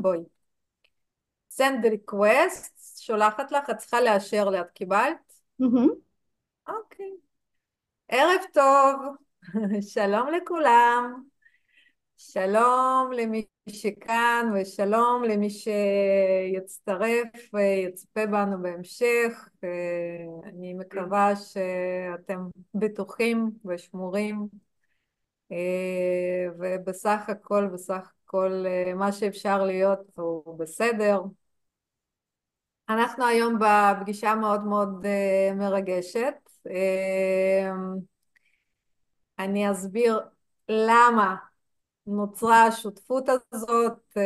בואי. send request, שולחת לך, את צריכה לאשר לי, את קיבלת? מהמם. אוקיי. ערב טוב, שלום לכולם, שלום למי שכאן ושלום למי שיצטרף ויצפה בנו בהמשך. אני מקווה שאתם בטוחים ושמורים, ובסך הכל מה שאפשר להיות הוא בסדר. אנחנו היום בפגישה מאוד מאוד מרגשת. אני אסביר למה נוצרה השותפות הזאת.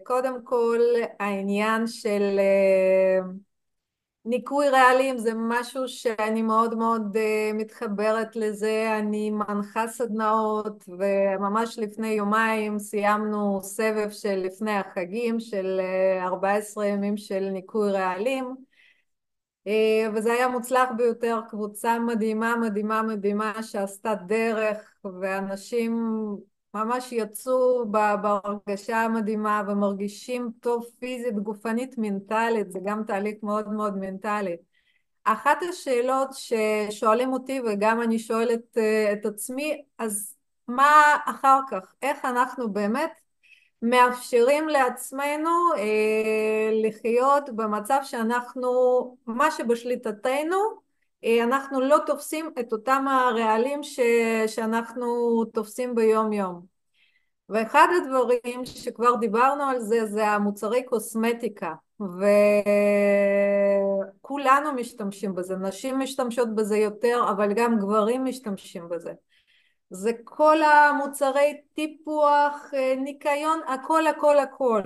קודם כל, העניין של ניקוי רעלים זה משהו שאני מאוד מאוד מתחברת לזה. אני מנחה סדנאות, וממש לפני יומיים סיימנו סבב של לפני החגים של 14 ימים של ניקוי רעלים, וזה היה מוצלח ביותר. קבוצה מדהימה מדהימה מדהימה שעשתה דרך, ואנשים ממש יצאו בהרגשה מדהימה ומרגישים טוב פיזית, גופנית, מנטלית. זה גם תהליך מאוד מאוד מנטלי. אחת השאלות ששואלים אותי וגם אני שואלת את עצמי, אז מה אחר כך? איך אנחנו באמת מאפשרים לעצמנו לחיות במצב שאנחנו, מה שבשליטתנו, אנחנו לא תופסים את אותם הרעלים שאנחנו תופסים ביום יום. ואחד הדברים שכבר דיברנו על זה, זה המוצרי קוסמטיקה, וכולנו משתמשים בזה, נשים משתמשות בזה יותר, אבל גם גברים משתמשים בזה. זה כל המוצרי טיפוח, ניקיון, הכל הכל הכל.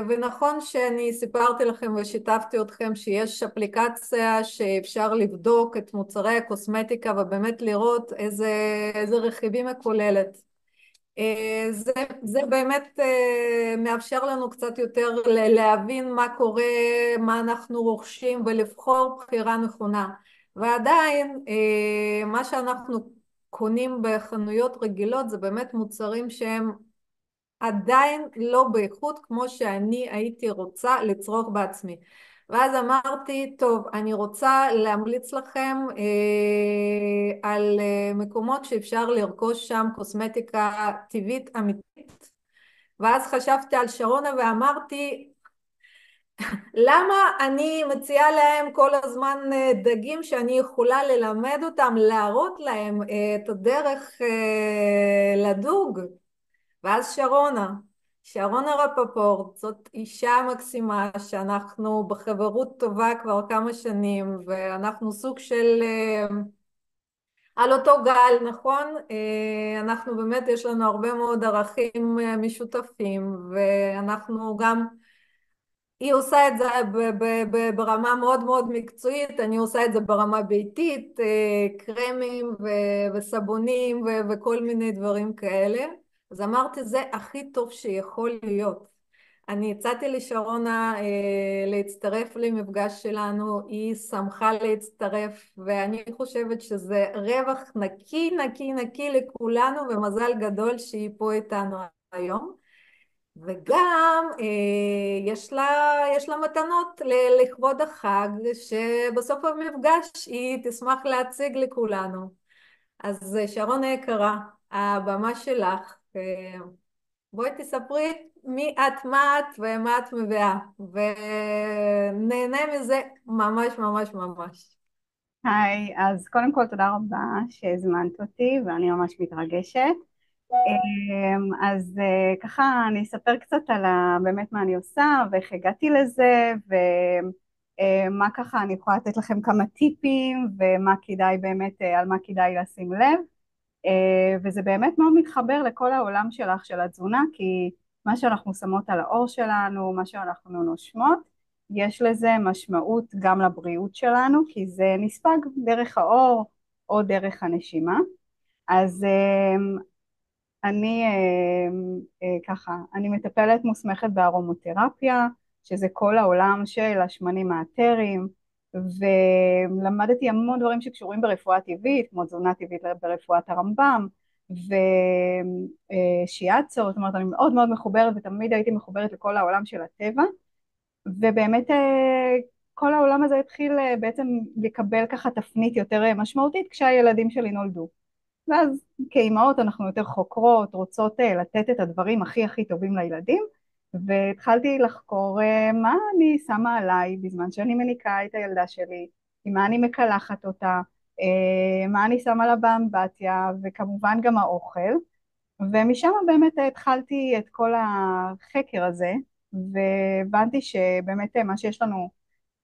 ונכון שאני סיפרתי לכם ושיתפתי אתכם שיש אפליקציה שאפשר לבדוק את מוצרי הקוסמטיקה ובאמת לראות איזה רכיבים היא כוללת. זה באמת מאפשר לנו קצת יותר להבין מה קורה, מה אנחנו רוכשים ולבחור בחירה נכונה. ועדיין מה שאנחנו קונים בחנויות רגילות זה באמת מוצרים שהם עדיין לא באיכות כמו שאני הייתי רוצה לצרוך בעצמי. ואז אמרתי, טוב, אני רוצה להמליץ לכם על מקומות שאפשר לרכוש שם קוסמטיקה טבעית אמיתית. ואז חשבתי על שרונה ואמרתי, למה אני מציעה להם כל הזמן דגים שאני יכולה ללמד אותם, להראות להם את הדרך לדוג? ואז שרונה רפפורט, זאת אישה מקסימה שאנחנו בחברות טובה כבר כמה שנים, ואנחנו סוג של על אותו גל, נכון? אנחנו באמת, יש לנו הרבה מאוד ערכים משותפים, ואנחנו גם, היא עושה את זה ברמה מאוד מאוד מקצועית, אני עושה את זה ברמה ביתית, קרמים וסבונים וכל מיני דברים כאלה. אז אמרתי, זה הכי טוב שיכול להיות. אני הצעתי לשרונה להצטרף למפגש שלנו, היא שמחה להצטרף, ואני חושבת שזה רווח נקי נקי נקי לכולנו, ומזל גדול שהיא פה איתנו היום. וגם יש לה מתנות לכבוד החג, שבסוף המפגש היא תשמח להציג לכולנו. אז שרונה יקרה, הבמה שלך. בואי תספרי מי את, מה את ומה את מביאה, ונהנה מזה ממש ממש ממש. היי, אז קודם כל תודה רבה שהזמנת אותי ואני ממש מתרגשת. אז ככה אני אספר קצת על באמת מה אני עושה ואיך הגעתי לזה, ומה ככה אני יכולה לתת לכם כמה טיפים ומה כדאי באמת, על מה כדאי לשים לב. וזה באמת מאוד מתחבר לכל העולם שלך של התזונה, כי מה שאנחנו שמות על העור שלנו, מה שאנחנו נושמות, יש לזה משמעות גם לבריאות שלנו, כי זה נספג דרך העור או דרך הנשימה. אז ככה, אני מטפלת מוסמכת בארומותרפיה, שזה כל העולם של השמנים האתריים, ולמדתי המון דברים שקשורים ברפואה טבעית, כמו תזונה טבעית ברפואת הרמב"ם, ושיאצו, זאת אומרת אני מאוד מאוד מחוברת ותמיד הייתי מחוברת לכל העולם של הטבע, ובאמת כל העולם הזה התחיל בעצם לקבל ככה תפנית יותר משמעותית כשהילדים שלי נולדו. ואז כאימהות אנחנו יותר חוקרות, רוצות לתת את הדברים הכי הכי טובים לילדים, והתחלתי לחקור מה אני שמה עליי בזמן שאני מניקה את הילדה שלי, עם מה אני מקלחת אותה, מה אני שמה לה באמבטיה, וכמובן גם האוכל, ומשם באמת התחלתי את כל החקר הזה, והבנתי שבאמת מה שיש לנו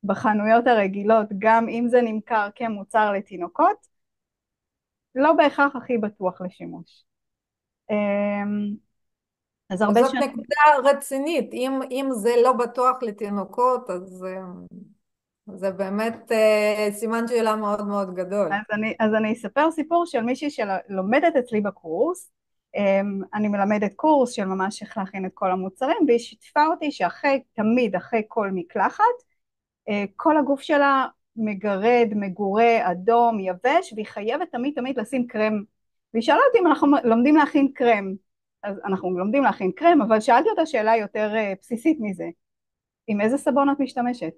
בחנויות הרגילות, גם אם זה נמכר כמוצר לתינוקות, לא בהכרח הכי בטוח לשימוש. אז הרבה זאת שנים, נקודה רצינית. אם זה לא בטוח לתינוקות, אז זה באמת סימן שאלה מאוד מאוד גדול. אז אני אספר סיפור של מישהי שלומדת אצלי בקורס. אני מלמדת קורס של ממש איך להכין את כל המוצרים, והיא שיתפה אותי שאחרי, תמיד אחרי כל מקלחת, כל הגוף שלה מגרד, מגורה, אדום, יבש, והיא חייבת תמיד תמיד לשים קרם. והיא שאלה אותי אם אנחנו לומדים להכין קרם. אז אנחנו לומדים להכין קרם, אבל שאלתי אותה שאלה יותר בסיסית מזה. עם איזה סבון את משתמשת?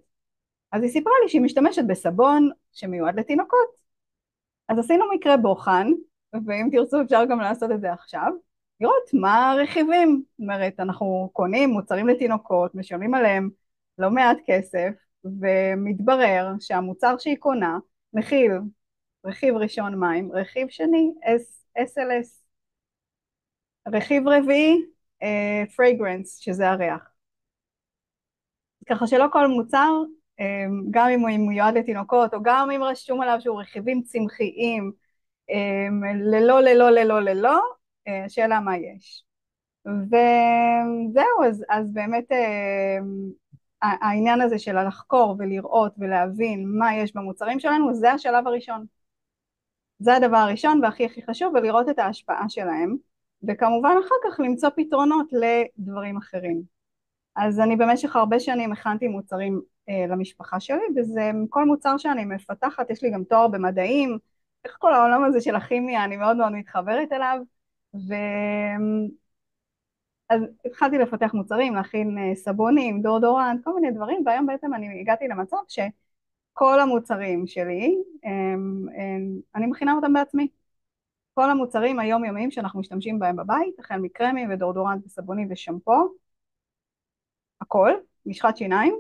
אז היא סיפרה לי שהיא משתמשת בסבון שמיועד לתינוקות. אז עשינו מקרה בוחן, ואם תרצו אפשר גם לעשות את זה עכשיו, לראות מה הרכיבים. זאת אומרת, אנחנו קונים מוצרים לתינוקות, משלמים עליהם לא מעט כסף, ומתברר שהמוצר שהיא קונה מכיל רכיב ראשון מים, רכיב שני SLS, רכיב רביעי fragrance, שזה הריח. ככה שלא כל מוצר, גם אם הוא מיועד לתינוקות, או גם אם רשום עליו שהוא רכיבים צמחיים, ללא, ללא, ללא, ללא, שאלה מה יש. וזהו, אז באמת העניין הזה של לחקור ולראות ולהבין מה יש במוצרים שלנו, זה השלב הראשון. זה הדבר הראשון והכי הכי חשוב, ולראות את ההשפעה שלהם, וכמובן אחר כך למצוא פתרונות לדברים אחרים. אז אני במשך הרבה שנים הכנתי מוצרים למשפחה שלי, וזה כל מוצר שאני מפתחת, יש לי גם תואר במדעים, איך כל העולם הזה של הכימיה, אני מאוד מאוד מתחברת אליו, אז התחלתי לפתח מוצרים, להכין סבונים, דורדורנט, כל מיני דברים, והיום בעצם אני הגעתי למצב שכל המוצרים שלי, אני מכינה אותם בעצמי. כל המוצרים היומיומיים שאנחנו משתמשים בהם בבית, החל מקרמים ודורדורנט וסבונים ושמפו, הכל, משחת שיניים,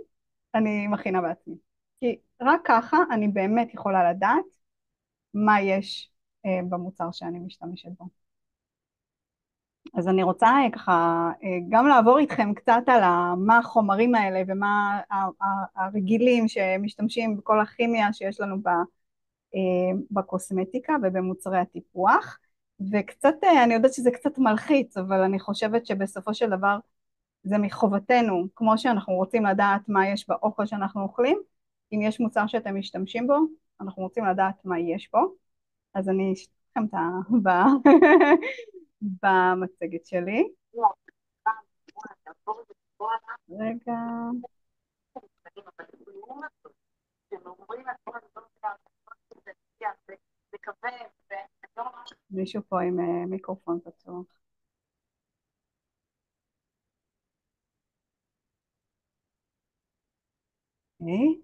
אני מכינה בעצמי. כי רק ככה אני באמת יכולה לדעת מה יש במוצר שאני משתמשת בו. אז אני רוצה ככה גם לעבור איתכם קצת על מה החומרים האלה ומה הרגילים שמשתמשים בכל הכימיה שיש לנו בקוסמטיקה ובמוצרי הטיפוח, וקצת, אני יודעת שזה קצת מלחיץ, אבל אני חושבת שבסופו של דבר זה מחובתנו, כמו שאנחנו רוצים לדעת מה יש באוכל שאנחנו אוכלים, אם יש מוצר שאתם משתמשים בו, אנחנו רוצים לדעת מה יש בו, אז אני אשתף לכם את במצגת שלי. רגע. מישהו פה עם מיקרופון פתוח. אוקיי.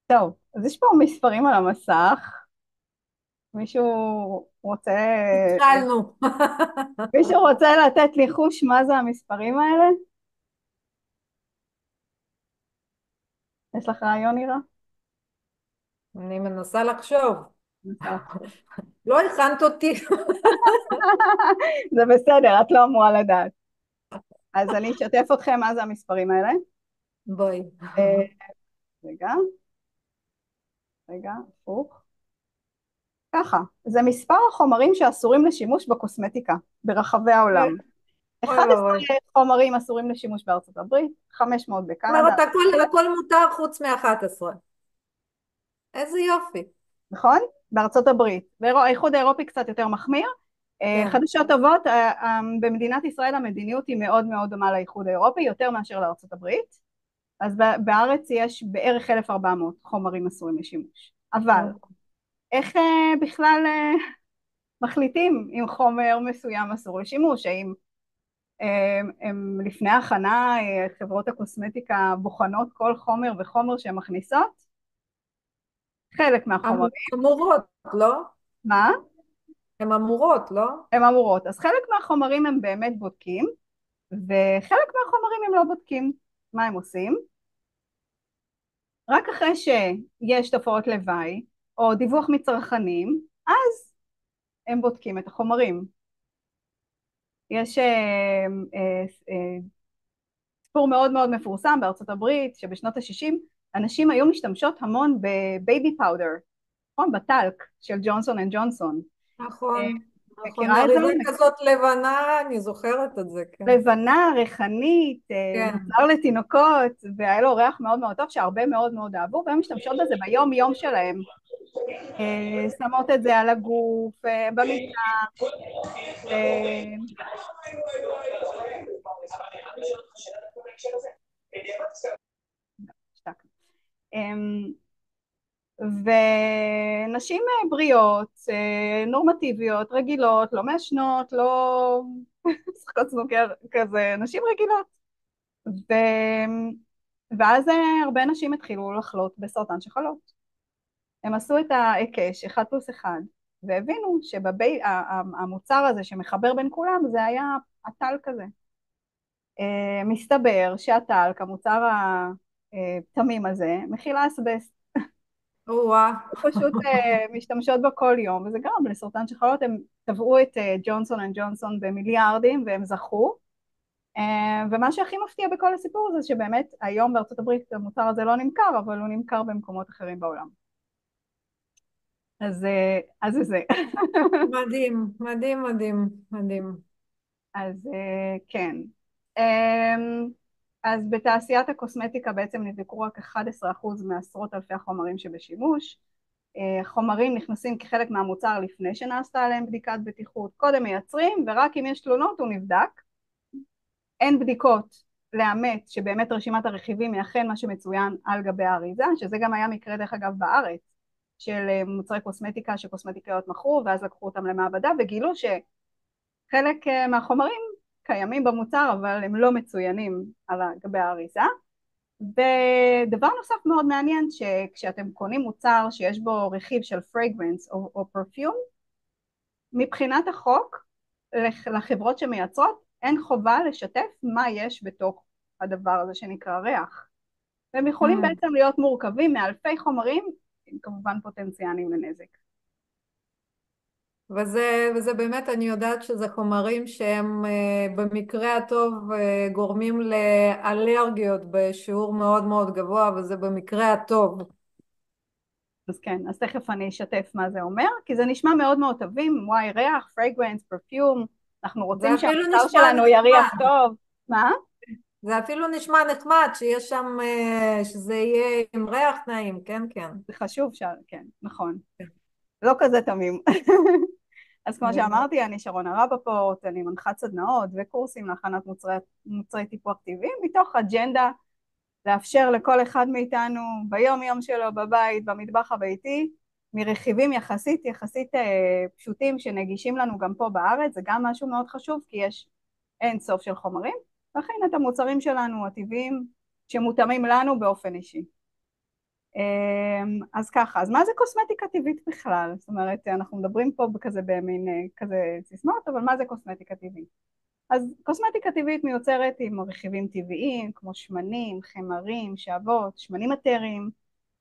טוב, אז יש פה מספרים על המסך. מישהו רוצה... התחלנו. מישהו רוצה לתת ניחוש מה זה המספרים האלה? יש לך רעיון, נירה? אני מנסה לחשוב. מנסה לחשוב. לא הכנת אותי. זה בסדר, את לא אמורה לדעת. אז אני אשתף אתכם מה זה המספרים האלה. בואי. רגע, רגע, הפוך. ככה, זה מספר החומרים שאסורים לשימוש בקוסמטיקה ברחבי העולם. אוי 11 ואבוי. חומרים אסורים לשימוש בארצות הברית, 500 זאת אומרת, בקנדה, הכל מותר חוץ מ-11. איזה יופי. נכון? בארצות הברית. האיחוד האירופי קצת יותר מחמיר. כן. חדשות טובות, במדינת ישראל המדיניות היא מאוד מאוד דומה לאיחוד האירופי, יותר מאשר לארצות הברית. אז בארץ יש בערך 1,400 חומרים אסורים לשימוש. אבל איך בכלל מחליטים אם חומר מסוים אסור לשימוש? האם הם לפני הכנה, חברות הקוסמטיקה בוחנות כל חומר וחומר שהן מכניסות? חלק מהחומרים. אמורות, לא? מה? הן אמורות, לא? הן אמורות. אז חלק מהחומרים הם באמת בודקים, וחלק מהחומרים הם לא בודקים. מה הם עושים? רק אחרי שיש תופעות לוואי, או דיווח מצרכנים, אז הם בודקים את החומרים. יש סיפור מאוד מאוד מפורסם בארצות הברית, שבשנות ה-60 אנשים היו משתמשות המון בבייבי פאודר, נכון? בטלק של ג'ונסון אנד ג'ונסון. נכון, נכון. מכירה את זה? אריזה כזאת לבנה, אני זוכרת את זה, כן. לבנה, ריחנית, כן. מוצר לתינוקות, והיה לו ריח מאוד מאוד טוב שהרבה מאוד מאוד אהבו, והן משתמשות בזה ביום יום שלהם. שמות את זה על הגוף, במיטה. ונשים בריאות, נורמטיביות, רגילות, לא מעשנות, לא משחקות סנוקר כזה, נשים רגילות. ואז הרבה נשים התחילו לחלות בסרטן שחלות. הם עשו את ההיקש 1+1 והבינו שהמוצר הזה שמחבר בין כולם זה היה הטלק הזה. מסתבר שהטלק, המוצר התמים הזה, מכיל אסבסט. וואה. פשוט משתמשות בו כל יום, וזה גרם לסרטן שחלות. הם תבעו את ג'ונסון אנד ג'ונסון במיליארדים והם זכו. ומה שהכי מפתיע בכל הסיפור זה שבאמת היום בארצות הברית המוצר הזה לא נמכר, אבל הוא נמכר במקומות אחרים בעולם. אז זה. מדהים, מדהים, מדהים, מדהים. אז כן. אז בתעשיית הקוסמטיקה בעצם נבדקו רק 11% מעשרות אלפי החומרים שבשימוש. חומרים נכנסים כחלק מהמוצר לפני שנעשתה עליהם בדיקת בטיחות. קודם מייצרים, ורק אם יש תלונות הוא נבדק. אין בדיקות לאמת שבאמת רשימת הרכיבים היא אכן מה שמצוין על גבי האריזה, שזה גם היה מקרה דרך אגב בארץ, של מוצרי קוסמטיקה שקוסמטיקאיות מכרו, ואז לקחו אותם למעבדה וגילו שחלק מהחומרים קיימים במוצר, אבל הם לא מצוינים על גבי האריזה. ודבר נוסף מאוד מעניין, שכשאתם קונים מוצר שיש בו רכיב של fragrance או perfume, מבחינת החוק, לחברות שמייצרות, אין חובה לשתף מה יש בתוך הדבר הזה שנקרא ריח. והם יכולים בעצם להיות מורכבים מאלפי חומרים, עם כמובן פוטנציאלים לנזק. וזה באמת, אני יודעת שזה חומרים שהם במקרה הטוב גורמים לאלרגיות בשיעור מאוד מאוד גבוה, וזה במקרה הטוב. אז כן, אז תכף אני אשתף מה זה אומר, כי זה נשמע מאוד מאוד טובים, וואי, ריח, fragrance, perfume, אנחנו רוצים שהמוצר שלנו יריח טוב. מה? זה אפילו נשמע נחמד שיש שם, שזה יהיה עם ריח נעים, כן, כן. זה חשוב, כן, נכון. לא כזה תמים. אז כמו שאמרתי, אני שרונה רבפורט, אני מנחת סדנאות וקורסים להכנת מוצרי טיפוח טבעיים, מתוך אג'נדה לאפשר לכל אחד מאיתנו ביום יום שלו, בבית, במטבח הביתי, מרכיבים יחסית פשוטים שנגישים לנו גם פה בארץ. זה גם משהו מאוד חשוב, כי יש אין סוף של חומרים, לכן את המוצרים שלנו הטבעיים שמותאמים לנו באופן אישי. אז ככה, אז מה זה קוסמטיקה טבעית בכלל? זאת אומרת, אנחנו מדברים פה בכזה במין כזה סיסמאות, אבל מה זה קוסמטיקה טבעית? אז קוסמטיקה טבעית מיוצרת עם רכיבים טבעיים, כמו שמנים, חמרים, שעבות, שמנים אתריים.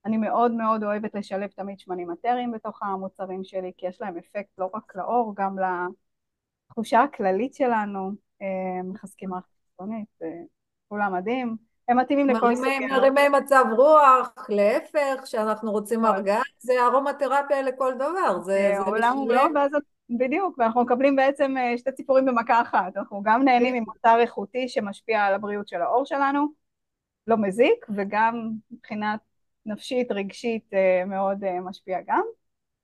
אני מאוד מאוד אוהבת לשלב תמיד שמנים אתריים בתוך המוצרים שלי, כי יש להם אפקט לא רק לעור, גם לתחושה הכללית שלנו, מחזקים מערכת חיצונית, כולם מדהים. הם מתאימים לכל סוגי. מרימי מצב רוח, להפך, שאנחנו רוצים הרגעה, זה ארומתרפיה לכל דבר. זה עולם ומלואו, ואז בדיוק, ואנחנו מקבלים בעצם שתי ציפורים במכה אחת. אנחנו גם נהנים ממוצר איכותי שמשפיע על הבריאות של העור שלנו, לא מזיק, וגם מבחינת נפשית, רגשית, מאוד משפיע גם.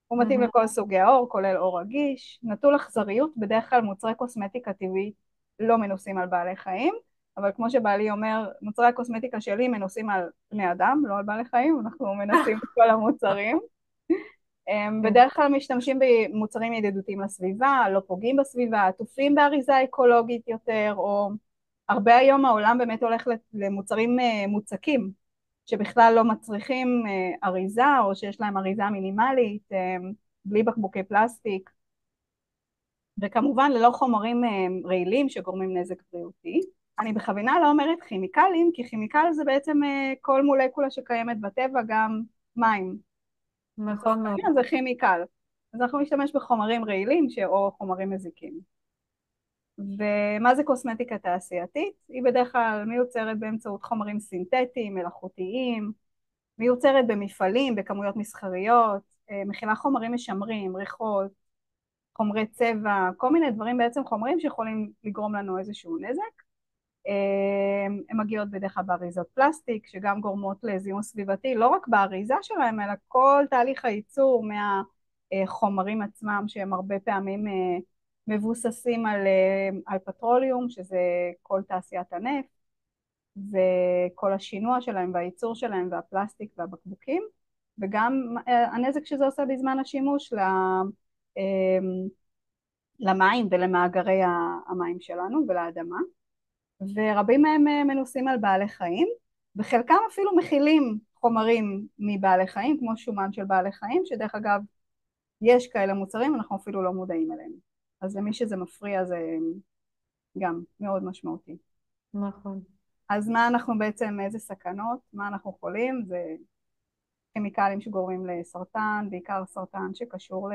הוא מתאים לכל סוגי העור, כולל עור רגיש, נטול אכזריות. בדרך כלל מוצרי קוסמטיקה טבעית לא מנוסים על בעלי חיים, אבל כמו שבעלי אומר, מוצרי הקוסמטיקה שלי מנוסים על בני אדם, לא על בעלי חיים, אנחנו מנסים את כל המוצרים. כן. בדרך כלל משתמשים במוצרים ידידותיים לסביבה, לא פוגעים בסביבה, עטופים באריזה אקולוגית יותר, או הרבה היום העולם באמת הולך למוצרים מוצקים, שבכלל לא מצריכים אריזה, או שיש להם אריזה מינימלית, בלי בקבוקי פלסטיק, וכמובן ללא חומרים רעילים שגורמים נזק בריאותי. אני בכוונה לא אומרת כימיקלים, כי כימיקל זה בעצם כל מולקולה שקיימת בטבע, גם מים. לצורך נכון מאוד. העניין זה כימיקל. אז אנחנו נשתמש בחומרים רעילים או חומרים מזיקים. ומה זה קוסמטיקה תעשייתית? היא בדרך כלל מיוצרת באמצעות חומרים סינתטיים, מלאכותיים, מיוצרת במפעלים, בכמויות מסחריות, מכילה חומרים משמרים, ריחות, חומרי צבע, כל מיני דברים, בעצם חומרים שיכולים לגרום לנו איזשהו נזק. הן מגיעות בדרך כלל באריזות פלסטיק, שגם גורמות לזיהום סביבתי, לא רק באריזה שלהם, אלא כל תהליך הייצור מהחומרים עצמם, שהם הרבה פעמים מבוססים על פטרוליום, שזה כל תעשיית הנפט, וכל השינוע שלהם והייצור שלהם והפלסטיק והבקבוקים, וגם הנזק שזה עושה בזמן השימוש למים ולמאגרי המים שלנו ולאדמה. ורבים מהם מנוסים על בעלי חיים, וחלקם אפילו מכילים חומרים מבעלי חיים, כמו שומן של בעלי חיים, שדרך אגב יש כאלה מוצרים, אנחנו אפילו לא מודעים אליהם. אז למי שזה מפריע זה גם מאוד משמעותי. נכון. אז מה אנחנו בעצם, איזה סכנות, מה אנחנו חולים? זה כימיקלים שגורמים לסרטן, בעיקר סרטן שקשור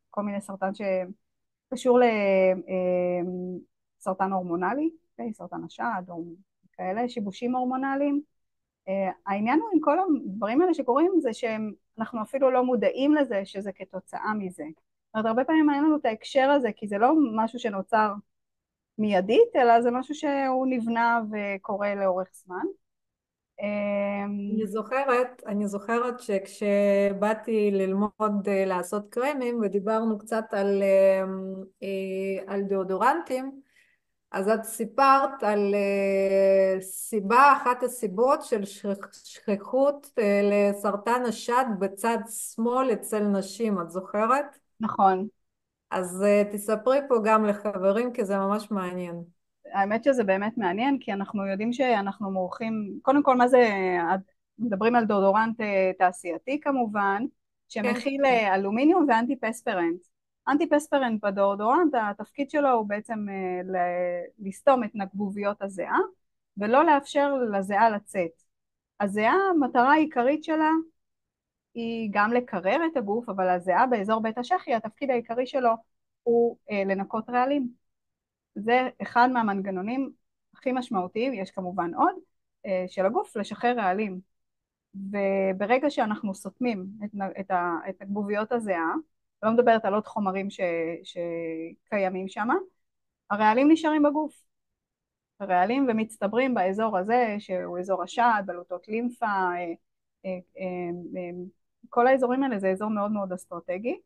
כל מיני סרטן שקשור לסרטן הורמונלי, סרטן השד או כאלה, שיבושים הורמונליים. העניין הוא עם כל הדברים האלה שקורים זה שאנחנו אפילו לא מודעים לזה שזה כתוצאה מזה. זאת אומרת, הרבה פעמים אין לנו את ההקשר הזה, כי זה לא משהו שנוצר מיידית, אלא זה משהו שהוא נבנה וקורה לאורך זמן. אני זוכרת שכשבאתי ללמוד לעשות קרמים ודיברנו קצת על דאודורנטים, אז את סיפרת על אחת הסיבות של שכיחות לסרטן השד בצד שמאל אצל נשים, את זוכרת? נכון. אז תספרי פה גם לחברים כי זה ממש מעניין. האמת שזה באמת מעניין, כי אנחנו יודעים שאנחנו מורחים, קודם כל מה זה, מדברים על דאודורנט תעשייתי כמובן, כן, שמכיל כן. אלומיניום ואנטי פספרנט. אנטי פספרנט בדאודורנט, התפקיד שלו הוא בעצם לסתום את נקבוביות הזיעה, ולא לאפשר לזיעה לצאת. הזיעה, המטרה העיקרית שלה היא גם לקרר את הגוף, אבל הזיעה באזור בית השחי, התפקיד העיקרי שלו הוא לנקות רעלים. זה אחד מהמנגנונים הכי משמעותיים, יש כמובן עוד, של הגוף לשחרר רעלים. וברגע שאנחנו סותמים את הגבוביות הזיעה, לא מדברת על עוד חומרים שקיימים שם, הרעלים נשארים בגוף. הרעלים ומצטברים באזור הזה, שהוא אזור השד, בלוטות לימפה, כל האזורים האלה זה אזור מאוד מאוד אסטרטגי.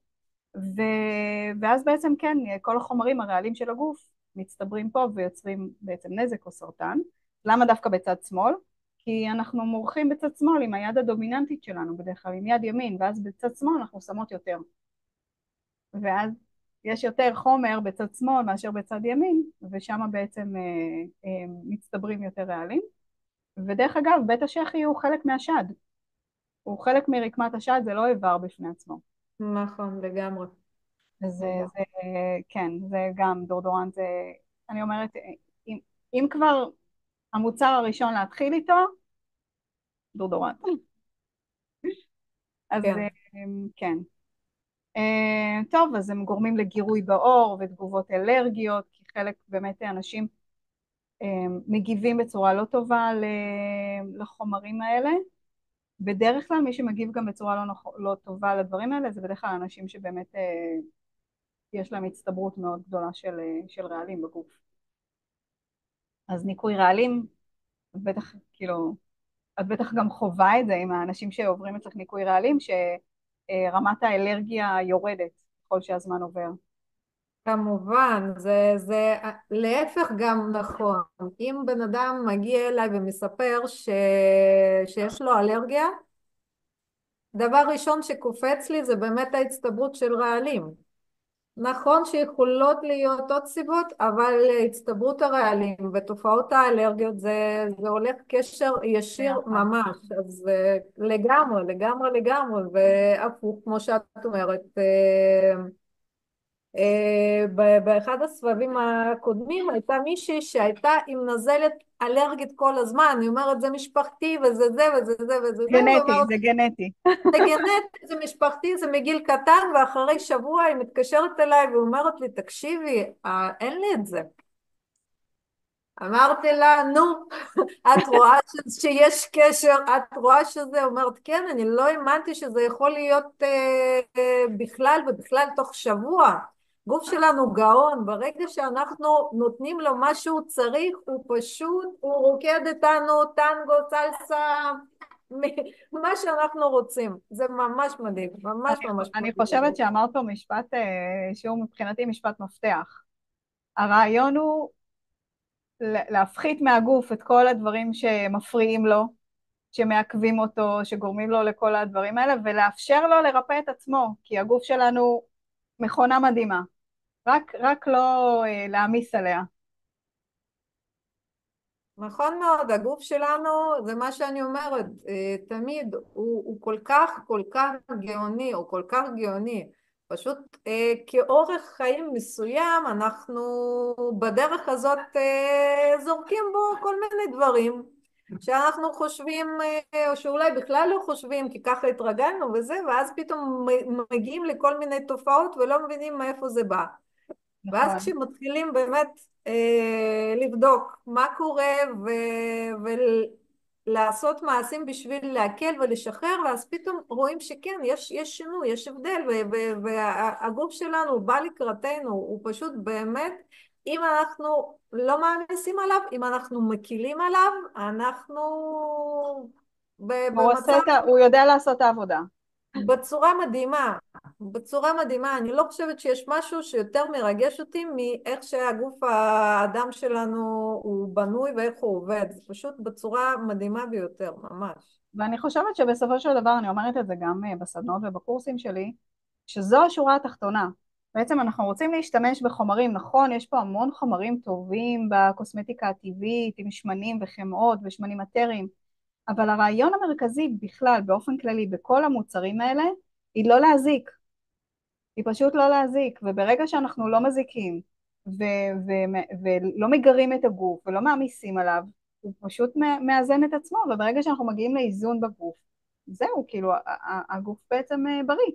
ואז בעצם כן, כל החומרים הרעלים של הגוף מצטברים פה ויוצרים בעצם נזק או סרטן. למה דווקא בצד שמאל? כי אנחנו מורחים בצד שמאל עם היד הדומיננטית שלנו, בדרך כלל עם יד ימין, ואז בצד שמאל אנחנו שמות יותר. ואז יש יותר חומר בצד שמאל מאשר בצד ימין, ושם בעצם מצטברים יותר רעלים. ודרך אגב, בית השחי הוא חלק מהשד. הוא חלק מרקמת השד, זה לא איבר בפני עצמו. נכון, לגמרי. זה, כן, זה גם דורדורנט, זה, אני אומרת, אם כבר המוצר הראשון להתחיל איתו, דורדורנט. אז כן. כן. טוב, אז הם גורמים לגירוי בעור ותגובות אלרגיות, כי חלק באמת אנשים מגיבים בצורה לא טובה לחומרים האלה. בדרך כלל מי שמגיב גם בצורה לא טובה לדברים האלה, זה בדרך כלל אנשים שבאמת יש להם הצטברות מאוד גדולה של רעלים בגוף. אז ניקוי רעלים, בטח, כאילו, את בטח גם חווה את זה עם האנשים שעוברים אצלך ניקוי רעלים, שרמת האלרגיה יורדת ככל שהזמן עובר. כמובן, זה להפך גם נכון. אם בן אדם מגיע אליי ומספר שיש לו אלרגיה, דבר ראשון שקופץ לי זה באמת ההצטברות של רעלים. נכון שיכולות להיות עוד סיבות, אבל הצטברות הרעלים ותופעות האלרגיות זה הולך קשר ישיר ביחד. ממש, אז לגמרי, לגמרי, לגמרי, והפוך, כמו שאת אומרת, באחד הסבבים הקודמים הייתה מישהי שהייתה עם נזלת אלרגית כל הזמן, היא אומרת זה משפחתי וזה זה וזה זה וזה זה, גנטי, ואומרת זה גנטי. זה גנטי, זה משפחתי, זה מגיל קטן, ואחרי שבוע היא מתקשרת אליי ואומרת לי, תקשיבי, אין לי את זה. אמרתי לה, נו, את רואה שיש קשר, את רואה שזה, אומרת, כן, אני לא האמנתי שזה יכול להיות בכלל, ובכלל תוך שבוע. גוף שלנו גאון, ברגע שאנחנו נותנים לו מה שהוא צריך, הוא פשוט, הוא רוקד איתנו, טנגו, סלסה, מה שאנחנו רוצים. זה ממש מדהים, ממש ממש אני מדהים. חושבת שאמרת פה משפט שהוא מבחינתי משפט מפתח. הרעיון הוא להפחית מהגוף את כל הדברים שמפריעים לו, שמעכבים אותו, שגורמים לו לכל הדברים האלה, ולאפשר לו לרפא את עצמו, כי הגוף שלנו מכונה מדהימה. רק לא להעמיס עליה. נכון מאוד, הגוף שלנו, זה מה שאני אומרת, תמיד הוא כל כך גאוני, הוא כל כך גאוני, פשוט כאורך חיים מסוים אנחנו בדרך הזאת זורקים בו כל מיני דברים שאנחנו חושבים, או שאולי בכלל לא חושבים כי ככה התרגלנו וזה, ואז פתאום מגיעים לכל מיני תופעות ולא מבינים מאיפה זה בא. ואז נכון. כשמתחילים באמת לבדוק מה קורה ולעשות מעשים בשביל להקל ולשחרר, ואז פתאום רואים שכן, יש שינוי, יש הבדל, והגוף שלנו בא לקראתנו, הוא פשוט באמת, אם אנחנו לא מעמיסים עליו, אם אנחנו מקילים עליו, אנחנו במצב הוא יודע לעשות את העבודה. בצורה מדהימה, בצורה מדהימה. אני לא חושבת שיש משהו שיותר מרגש אותי מאיך שהגוף האדם שלנו הוא בנוי ואיך הוא עובד. זה פשוט בצורה מדהימה ביותר, ממש. ואני חושבת שבסופו של דבר, אני אומרת את זה גם בסדנות ובקורסים שלי, שזו השורה התחתונה. בעצם אנחנו רוצים להשתמש בחומרים, נכון, יש פה המון חומרים טובים בקוסמטיקה הטבעית, עם שמנים וחמאות ושמנים מטריים, אבל הרעיון המרכזי בכלל, באופן כללי, בכל המוצרים האלה, היא לא להזיק. היא פשוט לא להזיק, וברגע שאנחנו לא מזיקים, ולא מגרים את הגוף, ולא מעמיסים עליו, הוא פשוט מאזן את עצמו, וברגע שאנחנו מגיעים לאיזון בגוף, זהו, כאילו, הגוף בעצם בריא.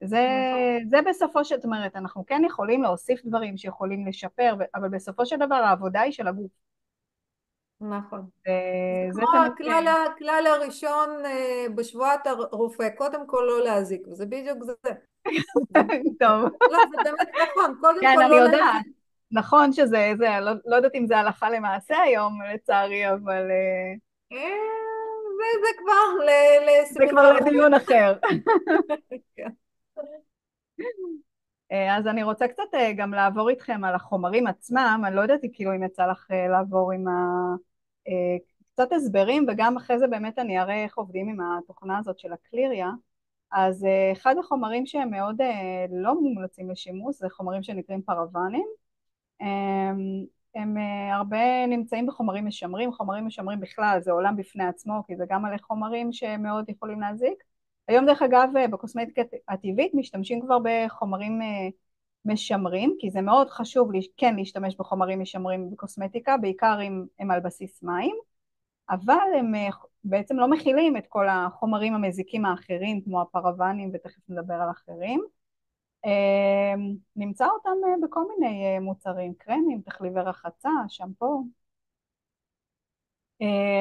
זה, נכון, זה בסופו של, זאת אומרת, אנחנו כן יכולים להוסיף דברים שיכולים לשפר, אבל בסופו של דבר העבודה היא של הגוף. נכון. זה זה כמו תמיד, הכלל הראשון בשבועת הרופא, קודם כל לא להזיק, וזה בדיוק זה. זה, טוב, לא, זה באמת נכון, קודם כן, כל אני לא יודעת, להזיק. נכון שזה, לא יודעת אם זה הלכה למעשה היום, לצערי, אבל וזה כבר זה כבר לסמינר אחר. לדיון אחר. כן. אז אני רוצה קצת גם לעבור איתכם על החומרים עצמם, אני לא יודעת כאילו אם יצא לך לעבור עם אה, קצת הסברים, וגם אחרי זה באמת אני אראה איך עובדים עם התוכנה הזאת של הקליריה. אז אחד החומרים שהם מאוד לא מומלצים לשימוש זה חומרים שנקראים פרבנים. הם הרבה נמצאים בחומרים משמרים, חומרים משמרים בכלל זה עולם בפני עצמו, כי זה גם מלא חומרים שמאוד יכולים להזיק. היום דרך אגב בקוסמטיקה הטבעית משתמשים כבר בחומרים משמרים, כי זה מאוד חשוב כן להשתמש בחומרים משמרים בקוסמטיקה, בעיקר אם הם על בסיס מים, אבל הם בעצם לא מכילים את כל החומרים המזיקים האחרים, כמו הפרבנים, ותכף נדבר על אחרים. נמצא אותם בכל מיני מוצרים, קרמים, תחליבי רחצה, שמפו.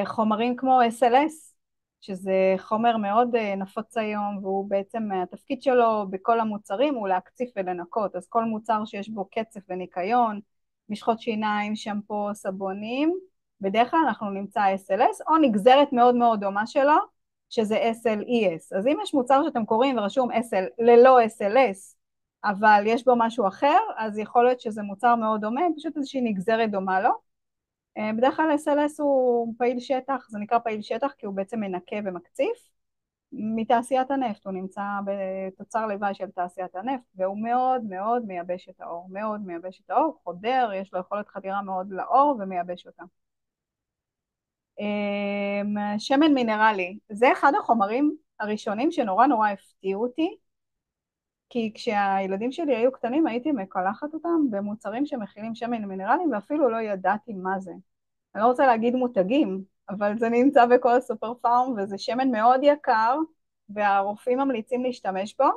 חומרים כמו SLS, שזה חומר מאוד נפוץ היום, והוא בעצם, התפקיד שלו בכל המוצרים הוא להקציף ולנקות, אז כל מוצר שיש בו קצף וניקיון, משחות שיניים, שמפו, סבונים, בדרך כלל אנחנו נמצא SLS, או נגזרת מאוד מאוד דומה שלו, שזה SLES. אז אם יש מוצר שאתם קוראים ורשום SL ללא SLS, אבל יש בו משהו אחר, אז יכול להיות שזה מוצר מאוד דומה, פשוט איזושהי נגזרת דומה לו. בדרך כלל SLS הוא פעיל שטח, זה נקרא פעיל שטח כי הוא בעצם מנקה ומקציף מתעשיית הנפט, הוא נמצא בתוצר לוואי של תעשיית הנפט, והוא מאוד מאוד מייבש את האור, מאוד מייבש את האור, חודר, יש לו יכולת חדירה מאוד לאור ומייבש אותה. שמן מינרלי, זה אחד החומרים הראשונים שנורא נורא הפתיעו אותי, כי כשהילדים שלי היו קטנים הייתי מקלחת אותם במוצרים שמכילים שמן מינרלי ואפילו לא ידעתי מה זה. אני לא רוצה להגיד מותגים, אבל זה נמצא בכל הסופר פארם וזה שמן מאוד יקר והרופאים ממליצים להשתמש בו,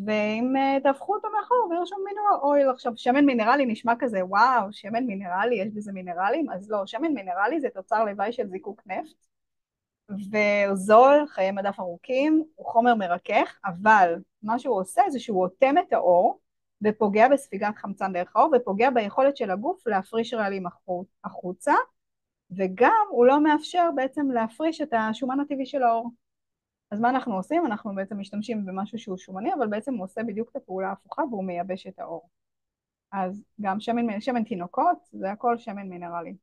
ואם תהפכו אותו מאחור וירשום מינרל אויל. עכשיו שמן מינרלי נשמע כזה וואו, שמן מינרלי יש בזה מינרלים? אז לא, שמן מינרלי זה תוצר לוואי של זיקוק נפט והוא זול, חיי מדף ארוכים, הוא חומר מרכך, אבל מה שהוא עושה זה שהוא אוטם את האור ופוגע בספיגת חמצן דרך האור ופוגע ביכולת של הגוף להפריש רעלים החוצה, וגם הוא לא מאפשר בעצם להפריש את השומן הטבעי של האור. אז מה אנחנו עושים? אנחנו בעצם משתמשים במשהו שהוא שומני, אבל בעצם הוא עושה בדיוק את הפעולה ההפוכה והוא מייבש את האור. אז גם שמן תינוקות, זה הכל שמן מינרלי.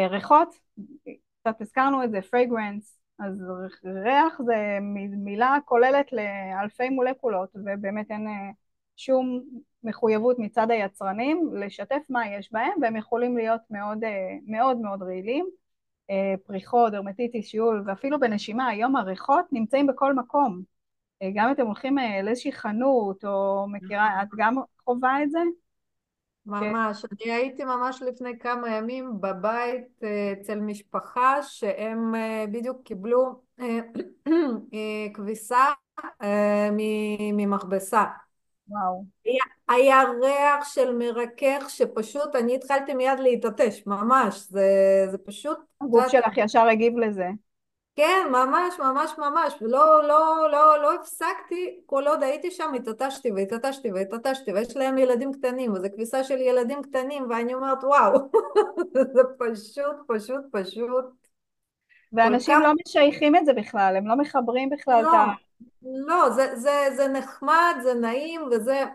ריחות, קצת הזכרנו את זה, fragrance, אז ריח זה מילה כוללת לאלפי מולקולות, ובאמת אין שום מחויבות מצד היצרנים לשתף מה יש בהם, והם יכולים להיות מאוד מאוד מאוד רעילים, פריחות, דרמטיטיס, שיעול, ואפילו בנשימה, היום הריחות נמצאים בכל מקום. גם אם אתם הולכים לאיזושהי חנות, או מכירה, את גם חווה את זה? ממש, אני הייתי ממש לפני כמה ימים בבית אצל משפחה שהם בדיוק קיבלו כביסה ממכבסה. וואו. היה ריח של מרכך שפשוט אני התחלתי מיד להתעטש, ממש, זה פשוט, הגוף שלך ישר הגיב לזה. כן, ממש, ממש, ממש, לא הפסקתי, כל עוד הייתי שם, התעטשתי והתעטשתי והתעטשתי, ויש להם ילדים קטנים, וזו כביסה של ילדים קטנים, ואני אומרת, וואו, זה פשוט, פשוט, פשוט, כל ואנשים כך, לא משייכים את זה בכלל, הם לא מחברים בכלל את ה... לא, לא, זה נחמד, זה נעים, וזה,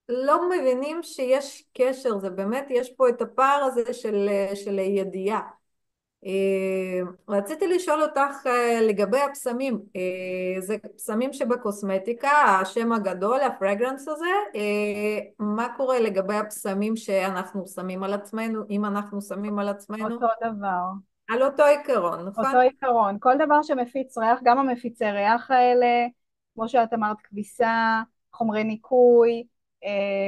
לא מבינים שיש קשר, זה באמת, יש פה את הפער הזה של הידיעה. רציתי לשאול אותך לגבי הפסמים, זה פסמים שבקוסמטיקה, השם הגדול, הפרגרנס הזה, מה קורה לגבי הפסמים שאנחנו שמים על עצמנו, אם אנחנו שמים על עצמנו? אותו דבר. על אותו עיקרון, אותו נכון? עיקרון, כל דבר שמפיץ ריח, גם המפיצי ריח האלה, כמו שאת אמרת, כביסה, חומרי ניקוי,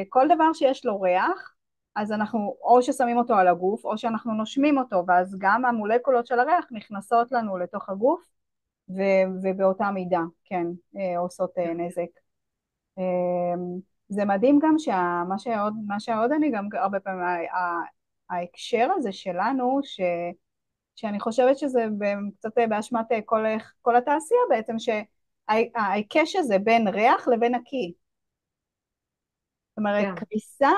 כל דבר שיש לו ריח, אז אנחנו או ששמים אותו על הגוף, או שאנחנו נושמים אותו, ואז גם המולקולות של הריח נכנסות לנו לתוך הגוף, ובאותה מידה, כן, עושות נזק. אה, זה מדהים גם מה שעוד אני גם הרבה פעמים, ההקשר הזה שלנו, שאני חושבת שזה קצת באשמת כל התעשייה בעצם, שההיקש הזה בין ריח לבין נקי. זאת אומרת, כן, כביסה,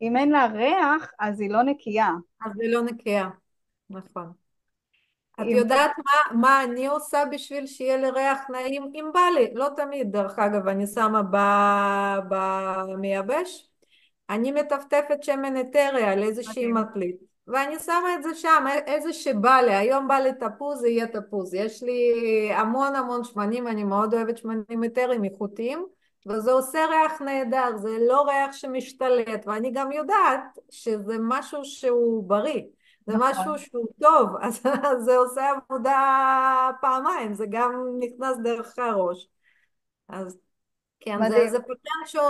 אם אין לה ריח, אז היא לא נקייה. אז זה לא נקייה, נכון. את אם... יודעת מה אני עושה בשביל שיהיה לי ריח נעים? אם בא לי, לא תמיד, דרך אגב, אני שמה במייבש, אני מטפטפת שמן אתרי על איזושהי מדהים. מטלית, ואני שמה את זה שם, איזה שבא לי, היום בא לי תפוז, זה יהיה תפוז. יש לי המון המון שמנים, אני מאוד אוהבת שמנים אתריים איכותיים, וזה עושה ריח נהדר, זה לא ריח שמשתלט, ואני גם יודעת שזה משהו שהוא בריא. זה משהו נכון. שהוא טוב, אז זה עושה עבודה פעמיים, זה גם נכנס דרך הראש. אז כן, מדהים. זה פטנט שהוא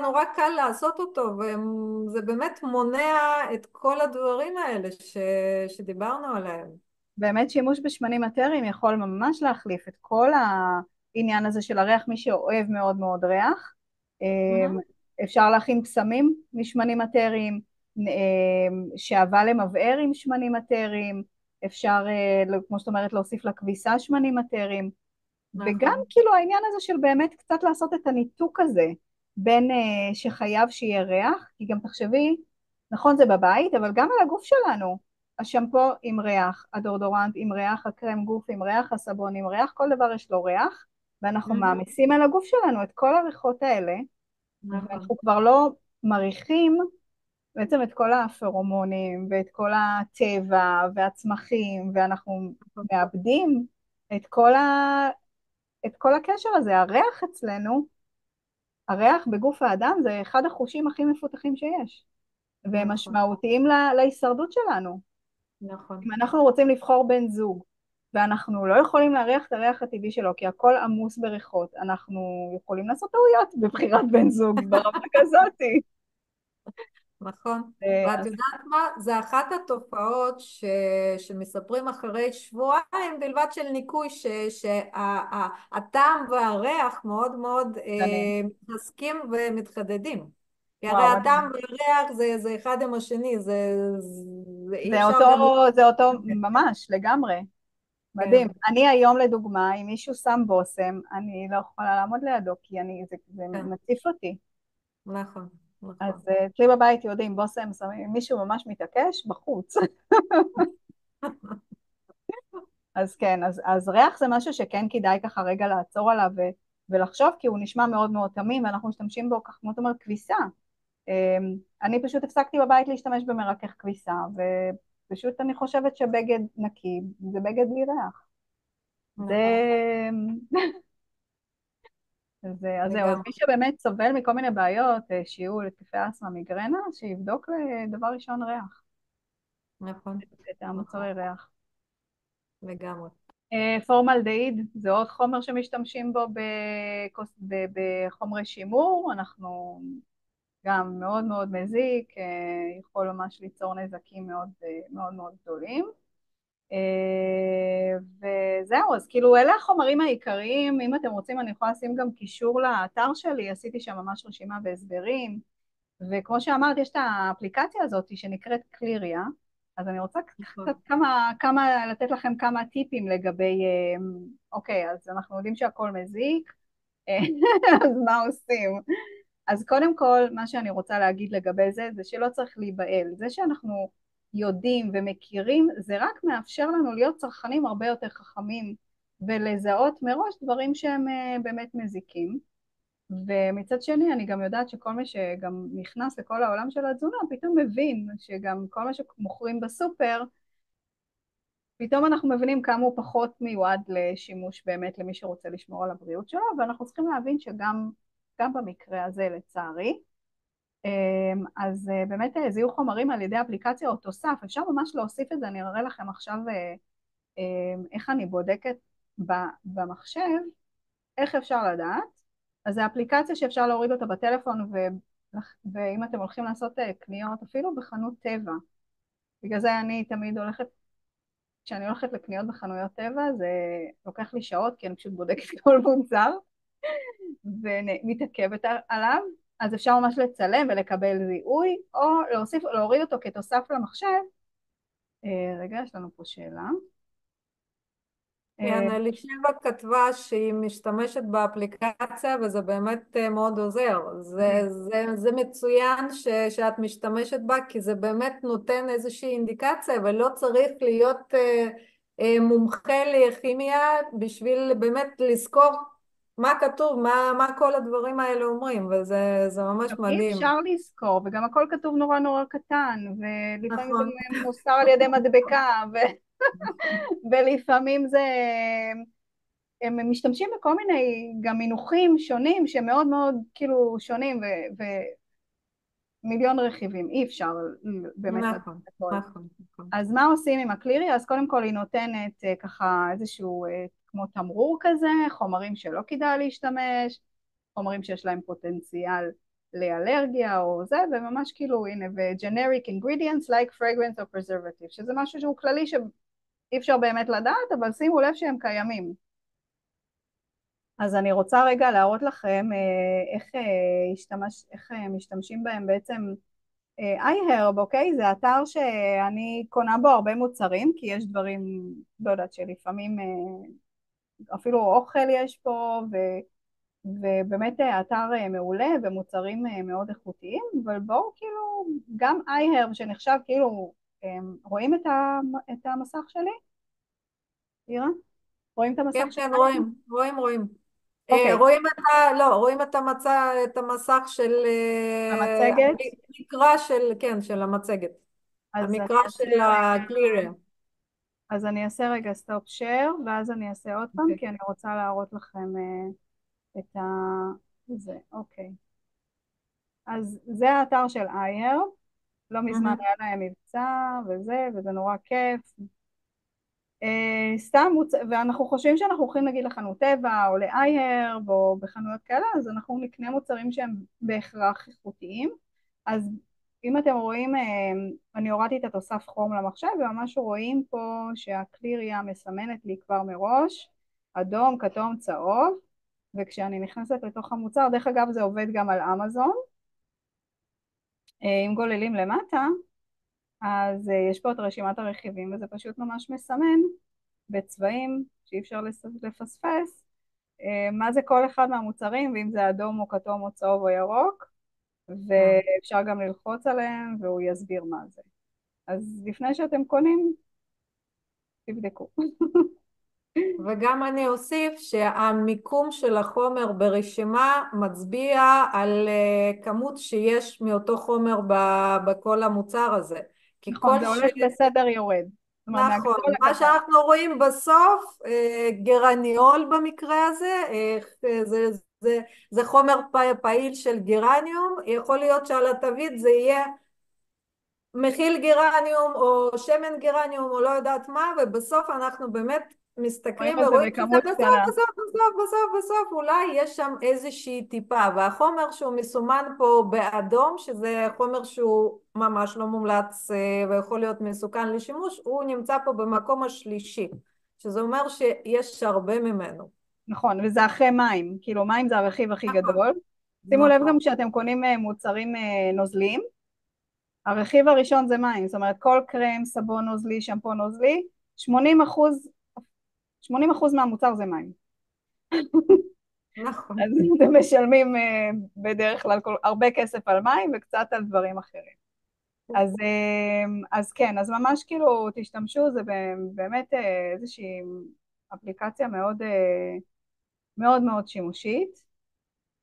נורא קל לעשות אותו, וזה באמת מונע את כל הדברים האלה שדיברנו עליהם. באמת שימוש בשמנים אתריים יכול ממש להחליף את כל העניין הזה של הריח, מי שאוהב מאוד מאוד ריח. מהמם. אפשר להכין פסמים משמנים אתריים, שעבה למבער עם שמנים אתריים, אפשר, כמו שאת אומרת, להוסיף לכביסה שמנים אתריים, וגם נכון, כאילו העניין הזה של באמת קצת לעשות את הניתוק הזה, בין שחייב שיהיה ריח, כי גם תחשבי, נכון זה בבית, אבל גם על הגוף שלנו, השמפו עם ריח, הדורדורנט עם ריח, הקרם גוף עם ריח, הסבון עם ריח, כל דבר יש לו ריח, ואנחנו Mhm. מעמיסים על הגוף שלנו את כל הריחות האלה, נכון, ואנחנו כבר לא מריחים בעצם את כל הפרומונים ואת כל הטבע והצמחים, ואנחנו נכון, מאבדים את כל הקשר הזה. הריח אצלנו, הריח בגוף האדם זה אחד החושים הכי מפותחים שיש, והם נכון, משמעותיים להישרדות שלנו. נכון, אם אנחנו רוצים לבחור בן זוג, ואנחנו לא יכולים להריח את הריח הטבעי שלו, כי הכל עמוס בריחות, אנחנו יכולים לעשות טעויות בבחירת בן זוג ברמה כזאת. נכון. ואת אז יודעת מה? זה אחת התופעות שמספרים אחרי שבועיים בלבד של ניקוי, שהטעם והריח מאוד מאוד אני, מתחזקים ומתחדדים. כי הרי וואו, מדהים. הטעם והריח זה אחד עם השני, אי זה אפשר אותו, גם... זה אותו ממש, לגמרי. כן, מדהים. אני היום לדוגמה, אם מישהו שם בושם, אני לא יכולה לעמוד לידו, כי זה כן, מציף אותי. נכון, נכון. אז אצלי בבית יודעים, בושם שמים, אם מישהו ממש מתעקש, בחוץ. אז כן, אז ריח זה משהו שכן כדאי ככה רגע לעצור עליו ולחשוב, כי הוא נשמע מאוד מאוד תמים, ואנחנו משתמשים בו, כך כמו את אומרת, כביסה. אני פשוט הפסקתי בבית להשתמש במרכך כביסה, ופשוט אני חושבת שבגד נקי זה בגד בלי ריח. זה... נכון, אז זהו, אז לגמרי, מי שבאמת סובל מכל מיני בעיות, שיעול, התקפי אסתמה, מיגרנה, שיבדוק דבר ראשון ריח, נכון, את נכון, המוצרי ריח. לגמרי. פורמלדהיד זה עוד חומר שמשתמשים בו בחומרי שימור, אנחנו גם מאוד מאוד מזיק, יכול ממש ליצור נזקים מאוד מאוד מאוד גדולים. וזהו, אז כאילו אלה החומרים העיקריים. אם אתם רוצים אני יכולה לשים גם קישור לאתר שלי, עשיתי שם ממש רשימה והסברים, וכמו שאמרת יש את האפליקציה הזאת שנקראת קליריה, אז אני רוצה קצת נכון. לתת לכם כמה טיפים לגבי, אוקיי, אז אנחנו יודעים שהכל מזיק, אז מה עושים? אז קודם כל, מה שאני רוצה להגיד לגבי זה, זה שלא צריך להיבהל. זה שאנחנו יודעים ומכירים, זה רק מאפשר לנו להיות צרכנים הרבה יותר חכמים, ולזהות מראש דברים שהם באמת מזיקים. ומצד שני, אני גם יודעת שכל מי שגם נכנס לכל העולם של התזונה, פתאום מבין שגם כל מה שמוכרים בסופר, פתאום אנחנו מבינים כמה הוא פחות מיועד לשימוש באמת למי שרוצה לשמור על הבריאות שלו, ואנחנו צריכים להבין שגם במקרה הזה, לצערי, אז באמת זיהוי חומרים על ידי אפליקציה או תוסף, אפשר ממש להוסיף את זה, אני אראה לכם עכשיו איך אני בודקת במחשב, איך אפשר לדעת. אז זו אפליקציה שאפשר להוריד אותה בטלפון, ואם אתם הולכים לעשות קניות, אפילו בחנות טבע, בגלל זה אני תמיד הולכת, כשאני הולכת לקניות בחנויות טבע, זה לוקח לי שעות, כי אני פשוט בודקת כל מוצר, ומתעכבת עליו, אז אפשר ממש לצלם ולקבל זיהוי, או להוריד אותו כתוסף למחשב. רגע, יש לנו פה שאלה. כן, אלישבע כתבה שהיא משתמשת באפליקציה וזה באמת מאוד עוזר. זה מצוין שאת משתמשת בה, כי זה באמת נותן איזושהי אינדיקציה ולא צריך להיות מומחה לכימיה בשביל באמת לזכור מה כתוב, מה כל הדברים האלה אומרים, וזה ממש אי מדהים. אפשר לזכור, וגם הכל כתוב נורא נורא קטן, ולפעמים זה נכון. מוסר על ידי מדבקה, ולפעמים זה... הם משתמשים בכל מיני גם מינוחים שונים שמאוד מאוד כאילו שונים ומיליון רכיבים, אי אפשר באמת לדעת נכון, הכל. נכון, נכון. אז מה עושים עם הקלירי? אז קודם כל היא נותנת ככה איזשהו כמו תמרור כזה, חומרים שלא כדאי להשתמש, חומרים שיש להם פוטנציאל לאלרגיה או זה, וממש כאילו הנה ו-generic ingredients like fragrance or preservative, שזה משהו שהוא כללי שאי אפשר באמת לדעת, אבל שימו לב שהם קיימים. אז אני רוצה רגע להראות לכם איך משתמשים בהם בעצם. iHerb, אוקיי? זה אתר שאני קונה בו הרבה מוצרים, כי יש דברים, לא יודעת, שלפעמים אפילו אוכל יש פה, ובאמת אתר מעולה ומוצרים מאוד איכותיים, אבל בואו כאילו, גם iHerb שנחשב כאילו, רואים את המסך שלי? אירה? רואים את המסך כן, של כן, iHerb? רואים, רואים, רואים. אוקיי, רואים את המסך של המצגת, המקרא של, כן, של המצגת. אז אני המקרא אעשה של רגע, הקליריה. סטופ שייר, ואז אני אעשה עוד פעם, כי אני רוצה להראות לכם את זה, אוקיי. אז זה האתר של אייר, לא מזמן היה להם מבצע וזה נורא כיף. ואנחנו חושבים שאנחנו הולכים נגיד לחנות טבע או לאייר או בחנויות כאלה, אז אנחנו נקנה מוצרים שהם בהכרח איכותיים. אז אם אתם רואים, אני הורדתי את התוסף חום למחשב, וממש רואים פה שהקליריה מסמנת לי כבר מראש, אדום, כתום, צהוב, וכשאני נכנסת לתוך המוצר, דרך אגב זה עובד גם על אמזון, אם גוללים למטה, אז יש פה את רשימת הרכיבים, וזה פשוט ממש מסמן בצבעים שאי אפשר לפספס, מה זה כל אחד מהמוצרים, ואם זה אדום או כתום או צהוב או ירוק, ואפשר גם ללחוץ עליהם והוא יסביר מה זה. אז לפני שאתם קונים, תבדקו. וגם אני אוסיף שהמיקום של החומר ברשימה מצביע על כמות שיש מאותו חומר בכל המוצר הזה. כי נכון, זה הולך בסדר יורד. זאת אומרת, נכון, מהגדול מה לקטן. שאנחנו רואים בסוף, גרניול במקרה הזה, זה חומר פעיל של גרניום, יכול להיות שעל התווית זה יהיה מכיל גרניום או שמן גרניום או לא יודעת מה, ובסוף אנחנו באמת רואים מסתכלים את זה ורואים שזה בכמות בסוף קטנה. בסוף בסוף בסוף בסוף אולי יש שם איזושהי טיפה, והחומר שהוא מסומן פה באדום, שזה חומר שהוא ממש לא מומלץ ויכול להיות מסוכן לשימוש, הוא נמצא פה במקום השלישי, שזה אומר שיש הרבה ממנו. נכון, וזה אחרי מים. כאילו, מים זה הרכיב הכי נכון, גדול. שימו לב נכון, גם כשאתם קונים מוצרים נוזליים, הרכיב הראשון זה מים. זאת אומרת, כל קרם, סבון נוזלי, שמפו נוזלי, 80%, 80% מהמוצר זה מים. נכון. אז אתם משלמים בדרך כלל הרבה כסף על מים וקצת על דברים אחרים. אז כן, אז ממש כאילו תשתמשו, זה באמת איזושהי אפליקציה מאוד מאוד מאוד שימושית.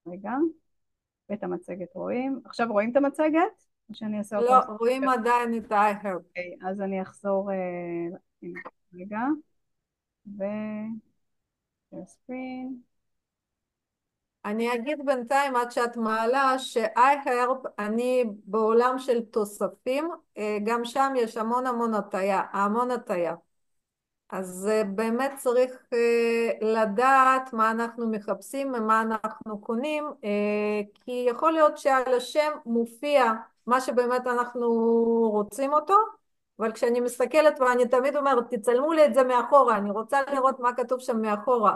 רגע, ואת המצגת רואים. עכשיו רואים את המצגת? או שאני אעשה עוד לא, פעם? רואים עדיין את ה-iHerb. אוקיי, אז אני אחזור, הנה, רגע, ו... screen. אני אגיד בינתיים עד שאת מעלה ש-iHerb, אני בעולם של תוספים, גם שם יש המון המון הטיה, המון הטיה. אז באמת צריך לדעת מה אנחנו מחפשים ומה אנחנו קונים, כי יכול להיות שעל השם מופיע מה שבאמת אנחנו רוצים אותו, אבל כשאני מסתכלת ואני תמיד אומרת תצלמו לי את זה מאחורה, אני רוצה לראות מה כתוב שם מאחורה,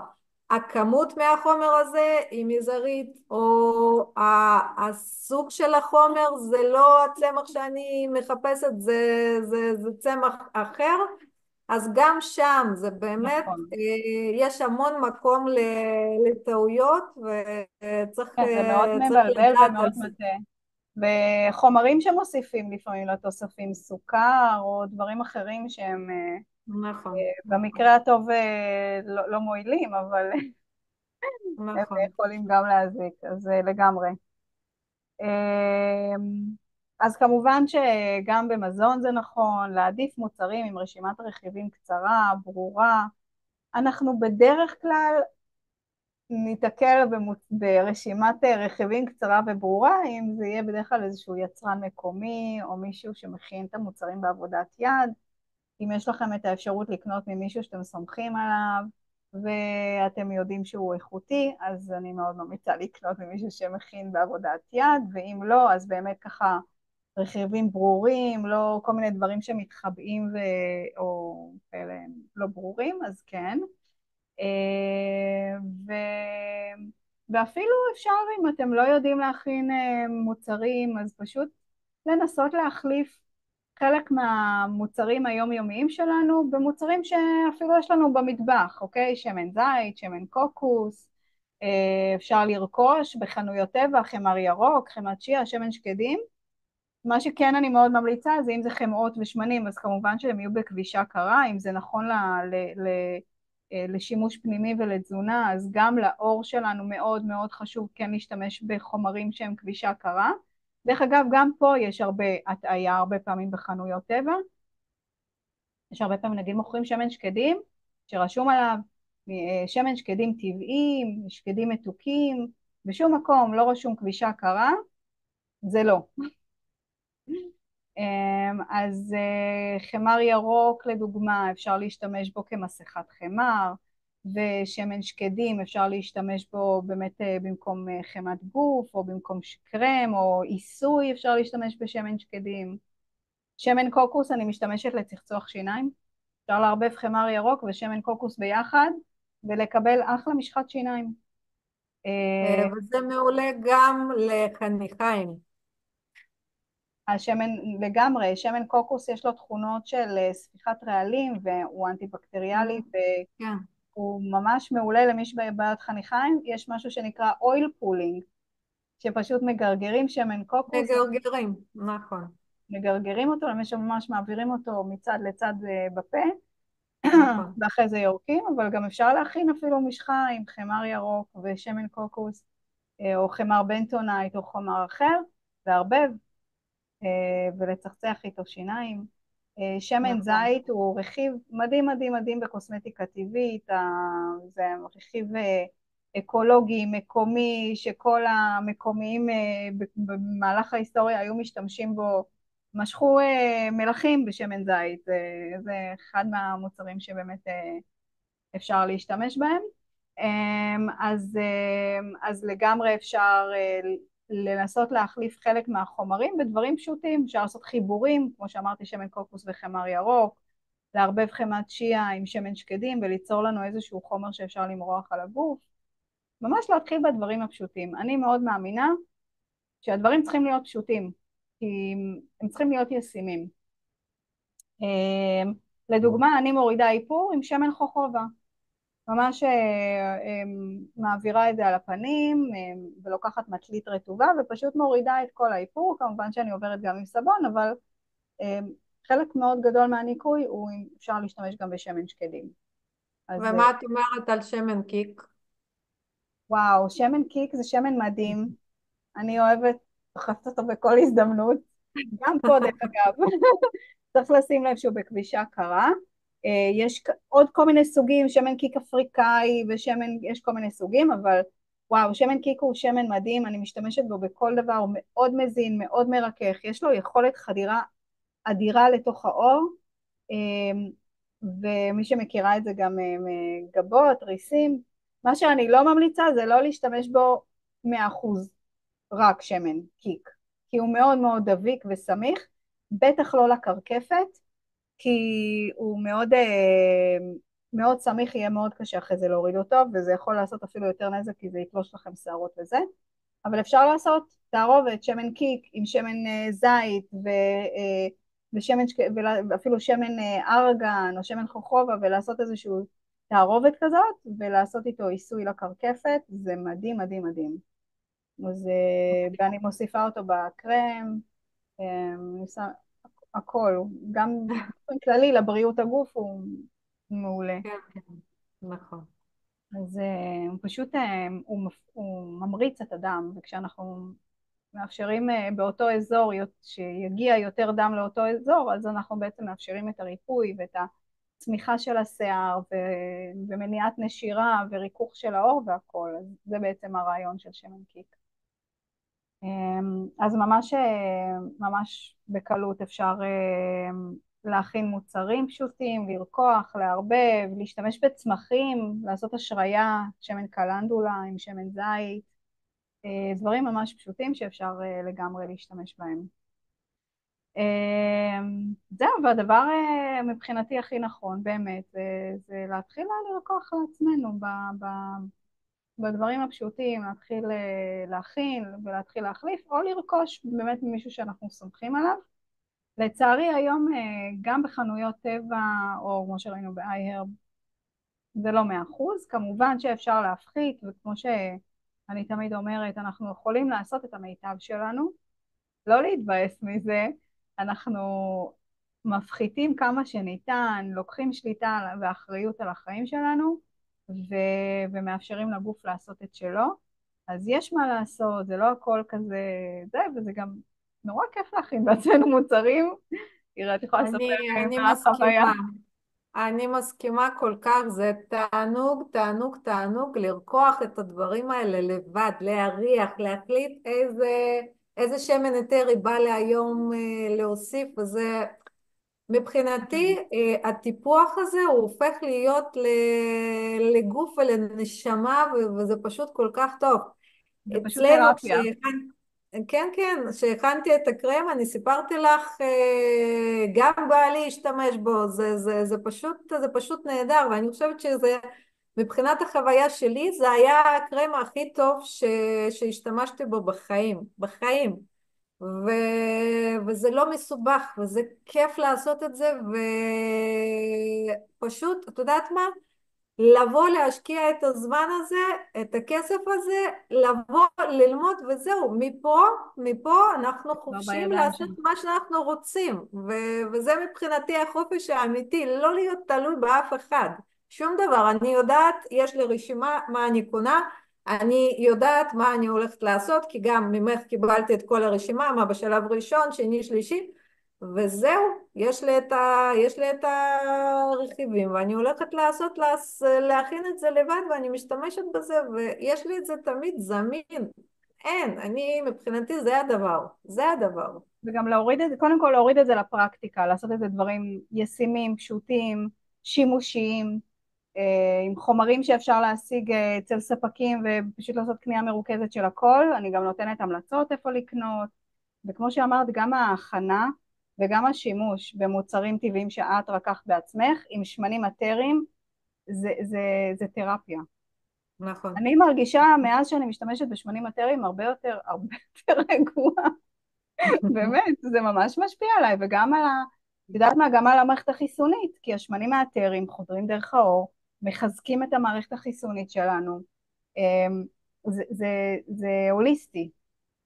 הכמות מהחומר הזה היא מזערית, או הסוג של החומר זה לא הצמח שאני מחפשת, זה צמח אחר, אז גם שם זה באמת, נכון. יש המון מקום לטעויות, כן, זה מאוד צריך מבלבל לדעת ומאוד על זה. מטעה. וחומרים שמוסיפים לפעמים לתוספים, סוכר או דברים אחרים שהם נכון, במקרה הטוב לא מועילים, אבל הם נכון. יכולים גם להזיק, אז לגמרי. אמ, אז כמובן שגם במזון זה נכון, להעדיף מוצרים עם רשימת רכיבים קצרה, ברורה. אנחנו בדרך כלל ניתקל ברשימת רכיבים קצרה וברורה, אם זה יהיה בדרך כלל איזשהו יצרן מקומי או מישהו שמכין את המוצרים בעבודת יד. אם יש לכם את האפשרות לקנות ממישהו שאתם סומכים עליו ואתם יודעים שהוא איכותי, אז אני מאוד ממליצה לקנות ממישהו שמכין בעבודת יד, ואם לא, אז באמת ככה רכיבים ברורים, לא כל מיני דברים שמתחבאים או כאלה לא ברורים, אז כן. ו... ואפילו אפשר, אם אתם לא יודעים להכין מוצרים, אז פשוט לנסות להחליף חלק מהמוצרים היומיומיים שלנו במוצרים שאפילו יש לנו במטבח, אוקיי? שמן זית, שמן קוקוס, אפשר לרכוש בחנויות טבע, חמר ירוק, חמת צ'יה, שמן שקדים. מה שכן אני מאוד ממליצה זה אם זה חמאות ושמנים, אז כמובן שהם יהיו בכבישה קרה, אם זה נכון לשימוש פנימי ולתזונה, אז גם לאור שלנו מאוד מאוד חשוב כן להשתמש בחומרים שהם כבישה קרה. דרך אגב, גם פה יש הרבה הטעיה, הרבה פעמים בחנויות טבע, יש הרבה פעמים נגיד מוכרים שמן שקדים, שרשום עליו שמן שקדים טבעיים, שקדים מתוקים, בשום מקום לא רשום כבישה קרה, זה לא. אז חמר ירוק לדוגמה אפשר להשתמש בו כמסכת חמר, ושמן שקדים אפשר להשתמש בו באמת במקום חמת גוף או במקום קרם או עיסוי, אפשר להשתמש בשמן שקדים. שמן קוקוס אני משתמשת לצחצוח שיניים, אפשר לערבב חמר ירוק ושמן קוקוס ביחד ולקבל אחלה משחת שיניים. וזה מעולה גם לחניכיים. השמן לגמרי, שמן קוקוס יש לו תכונות של ספיחת רעלים והוא אנטי-בקטריאלי כן, והוא ממש מעולה למי שבעיית חניכיים. יש משהו שנקרא אויל פולינג, שפשוט מגרגרים שמן קוקוס, מגרגרים, נכון, מגרגרים אותו למי שממש מעבירים אותו מצד לצד בפה, נכון. ואחרי זה יורקים, אבל גם אפשר להכין אפילו משחה עם חמר ירוק ושמן קוקוס, או חמר בנטונייט או חומר אחר, לערבב ולצחצח איתו שיניים. שמן נכון. זית הוא רכיב מדהים מדהים מדהים בקוסמטיקה טבעית, זה רכיב אקולוגי, מקומי, שכל המקומיים במהלך ההיסטוריה היו משתמשים בו, משכו מלחים בשמן זית, זה אחד מהמוצרים שבאמת אפשר להשתמש בהם. אז לגמרי אפשר לנסות להחליף חלק מהחומרים בדברים פשוטים, אפשר לעשות חיבורים, כמו שאמרתי, שמן קוקוס וחמר ירוק, לערבב חמת צ'יה עם שמן שקדים וליצור לנו איזשהו חומר שאפשר למרוח על הגוף, ממש להתחיל בדברים הפשוטים. אני מאוד מאמינה שהדברים צריכים להיות פשוטים, כי הם צריכים להיות ישימים. לדוגמה, אני מורידה איפור עם שמן חוכובה, ממש מעבירה את זה על הפנים ולוקחת מטלית רטובה ופשוט מורידה את כל האיפור, כמובן שאני עוברת גם עם סבון, אבל חלק מאוד גדול מהניקוי הוא אפשר להשתמש גם בשמן שקדים. אז ומה את אומרת על שמן קיק? וואו, שמן קיק זה שמן מדהים, אני אוהבת, דוחפת אותו בכל הזדמנות, גם פה דרך אגב, צריך לשים לב שהוא בכבישה קרה. יש עוד כל מיני סוגים, שמן קיק אפריקאי ושמן, יש כל מיני סוגים, אבל וואו, שמן קיק הוא שמן מדהים, אני משתמשת בו בכל דבר, הוא מאוד מזין, מאוד מרכך, יש לו יכולת חדירה אדירה לתוך העור, ומי שמכירה את זה גם גבות, ריסים. מה שאני לא ממליצה זה לא להשתמש בו 100% רק שמן קיק, כי הוא מאוד מאוד דביק וסמיך, בטח לא לקרקפת, כי הוא מאוד מאוד סמיך, יהיה מאוד קשה אחרי זה להוריד אותו, וזה יכול לעשות אפילו יותר נזק כי זה יתלוש לכם שערות וזה, אבל אפשר לעשות תערובת שמן קיק עם שמן זית ושמן, ואפילו שמן ארגן או שמן חוכובה, ולעשות איזשהו תערובת כזאת ולעשות איתו עיסוי לקרקפת, זה מדהים מדהים מדהים. אז ואני מוסיפה אותו בקרם, הכל, גם באופן כללי לבריאות הגוף הוא מעולה. כן, כן, נכון. אז הוא פשוט, הוא ממריץ את הדם, וכשאנחנו מאפשרים באותו אזור שיגיע יותר דם לאותו אזור, אז אנחנו בעצם מאפשרים את הריפוי ואת הצמיחה של השיער ומניעת נשירה וריכוך של העור והכל, אז זה בעצם הרעיון של שמן קיק. אז ממש בקלות אפשר להכין מוצרים פשוטים, לרקוח, לערבב, להשתמש בצמחים, לעשות השריה, שמן קלנדולה עם שמן זית, דברים ממש פשוטים שאפשר לגמרי להשתמש בהם. זהו, והדבר מבחינתי הכי נכון באמת זה להתחיל לרקוח לעצמנו בדברים הפשוטים, להתחיל להכין ולהתחיל להחליף, או לרכוש באמת ממישהו שאנחנו סומכים עליו. לצערי היום גם בחנויות טבע, או כמו שראינו ב-iHerb, זה לא 100%, כמובן שאפשר להפחית, וכמו שאני תמיד אומרת, אנחנו יכולים לעשות את המיטב שלנו, לא להתבאס מזה, אנחנו מפחיתים כמה שניתן, לוקחים שליטה ואחריות על החיים שלנו, ומאפשרים לגוף לעשות את שלו. אז יש מה לעשות, זה לא הכל כזה, וזה גם נורא כיף להכין בעצמנו מוצרים. תראה, את יכולה לספר לי אני מה החוויה. מסכימה. אני מסכימה כל כך, זה תענוג, תענוג, תענוג לרקוח את הדברים האלה לבד, להריח, להחליט איזה שמן היתר בא להיום להוסיף, וזה מבחינתי הטיפוח הזה הוא הופך להיות לגוף ולנשמה, וזה פשוט כל כך טוב. זה פשוט אצלנו, תרפיה. כן, כן, כשהכנתי את הקרם, אני סיפרתי לך, גם בעלי השתמש בו, זה פשוט נהדר, ואני חושבת שזה, מבחינת החוויה שלי, זה היה הקרם הכי טוב שהשתמשתי בו בחיים. ו... וזה לא מסובך, וזה כיף לעשות את זה, ופשוט, את יודעת מה? לבוא להשקיע את הזמן הזה, את הכסף הזה, לבוא ללמוד וזהו, מפה אנחנו כבר חופשיים בידיים לעשות שלנו. מה שאנחנו רוצים, וזה מבחינתי החופש האמיתי, לא להיות תלוי באף אחד, שום דבר, אני יודעת, יש לי רשימה מה אני קונה, אני יודעת מה אני הולכת לעשות, כי גם ממך קיבלתי את כל הרשימה, מה בשלב ראשון, שני, שלישי, וזהו, יש לי את הרכיבים ואני הולכת להכין את זה לבד ואני משתמשת בזה ויש לי את זה תמיד זמין. אין, מבחינתי זה הדבר. וגם להוריד את זה, קודם כל להוריד את זה לפרקטיקה, לעשות את זה דברים ישימים, פשוטים, שימושיים, עם חומרים שאפשר להשיג אצל ספקים ופשוט לעשות קנייה מרוכזת של הכל. אני גם נותנת המלצות איפה לקנות, וכמו שאמרת, גם ההכנה וגם השימוש במוצרים טבעיים שאת רקחת בעצמך עם שמנים אתרים, זה תרפיה. נכון. אני מרגישה מאז שאני משתמשת בשמנים אתרים הרבה יותר רגועה. באמת, זה ממש משפיע עליי, וגם על את יודעת מה, גם על המערכת החיסונית, כי השמנים האתרים חודרים דרך העור, מחזקים את המערכת החיסונית שלנו. זה הוליסטי,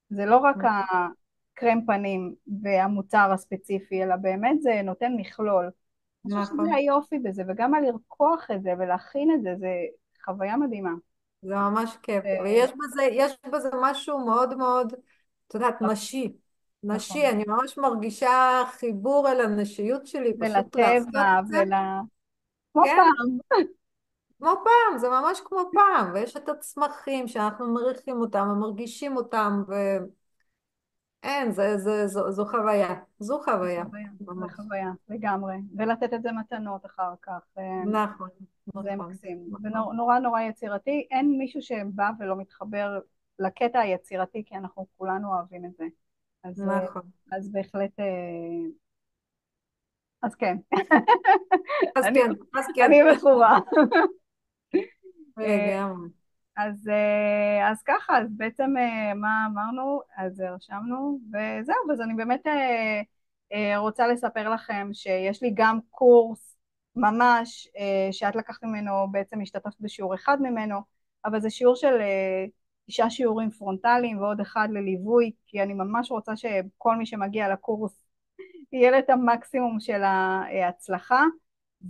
זה לא רק הקרם פנים והמוצר הספציפי, אלא באמת זה נותן מכלול. אני חושבת שזה נכון, היופי בזה, וגם על לרקוח את זה ולהכין את זה, זה חוויה מדהימה. זה ממש כיף אה, ויש בזה משהו מאוד מאוד, את יודעת, נשי, נכון. אני ממש מרגישה חיבור אל הנשיות שלי פשוט לעשות ולטבע את זה. כמו כן, פעם. כמו פעם, זה ממש כמו פעם, ויש את הצמחים שאנחנו מריחים אותם ומרגישים אותם, ואין, זו חוויה, זו זה חוויה, חוויה, זה ממש. חוויה, לגמרי. ולתת את זה מתנות אחר כך, נכון, זה נכון, מקסים. נכון, ונורא נורא יצירתי, אין מישהו שבא ולא מתחבר לקטע היצירתי, כי אנחנו כולנו אוהבים את זה. אז, נכון. אז בהחלט, אז כן, אז אני, כן, אז כן, אני מכורה. לגמרי. אז ככה, אז בעצם מה אמרנו? אז רשמנו, וזהו, אז אני באמת רוצה לספר לכם שיש לי גם קורס ממש, שאת לקחת ממנו, בעצם השתתפת בשיעור אחד ממנו, אבל זה שיעור של 9 שיעורים פרונטליים ועוד אחד לליווי, כי אני ממש רוצה שכל מי שמגיע לקורס יהיה לו את המקסימום של ההצלחה,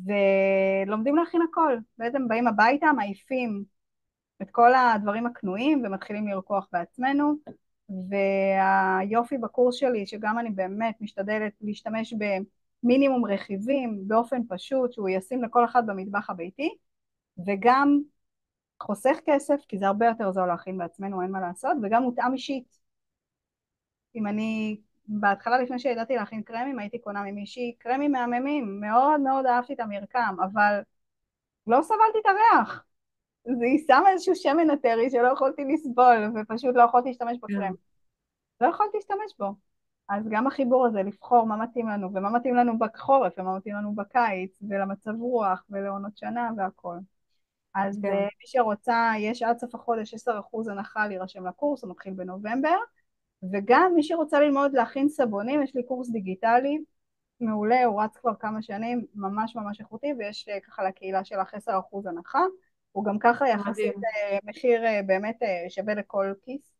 ולומדים להכין הכל. בעצם באים הביתה, מעיפים את כל הדברים הקנויים ומתחילים לרקוח בעצמנו. והיופי בקורס שלי שגם אני באמת משתדלת להשתמש במינימום רכיבים באופן פשוט שהוא ישים לכל אחד במטבח הביתי, וגם חוסך כסף כי זה הרבה יותר זול להכין בעצמנו, אין מה לעשות, וגם מותאם אישית. אם אני בהתחלה לפני שידעתי להכין קרמים הייתי קונה ממישהי קרמים מהממים, מאוד מאוד אהבתי את המרקם, אבל לא סבלתי את הריח, היא שמה איזשהו שמן אתרי שלא יכולתי לסבול ופשוט לא יכולתי להשתמש בקרם, כן, לא יכולתי להשתמש בו. אז גם החיבור הזה לבחור מה מתאים לנו ומה מתאים לנו בחורף ומה מתאים לנו בקיץ ולמצב רוח ולעונות שנה והכל. אז כן, מי שרוצה, יש עד סוף החודש 10% הנחה להירשם לקורס, הוא מתחיל בנובמבר. וגם מי שרוצה ללמוד להכין סבונים, יש לי קורס דיגיטלי מעולה, הוא רץ כבר כמה שנים, ממש ממש איכותי, ויש ככה לקהילה שלך 10% הנחה. הוא גם ככה יחסית מדהים, מחיר באמת שווה לכל כיס.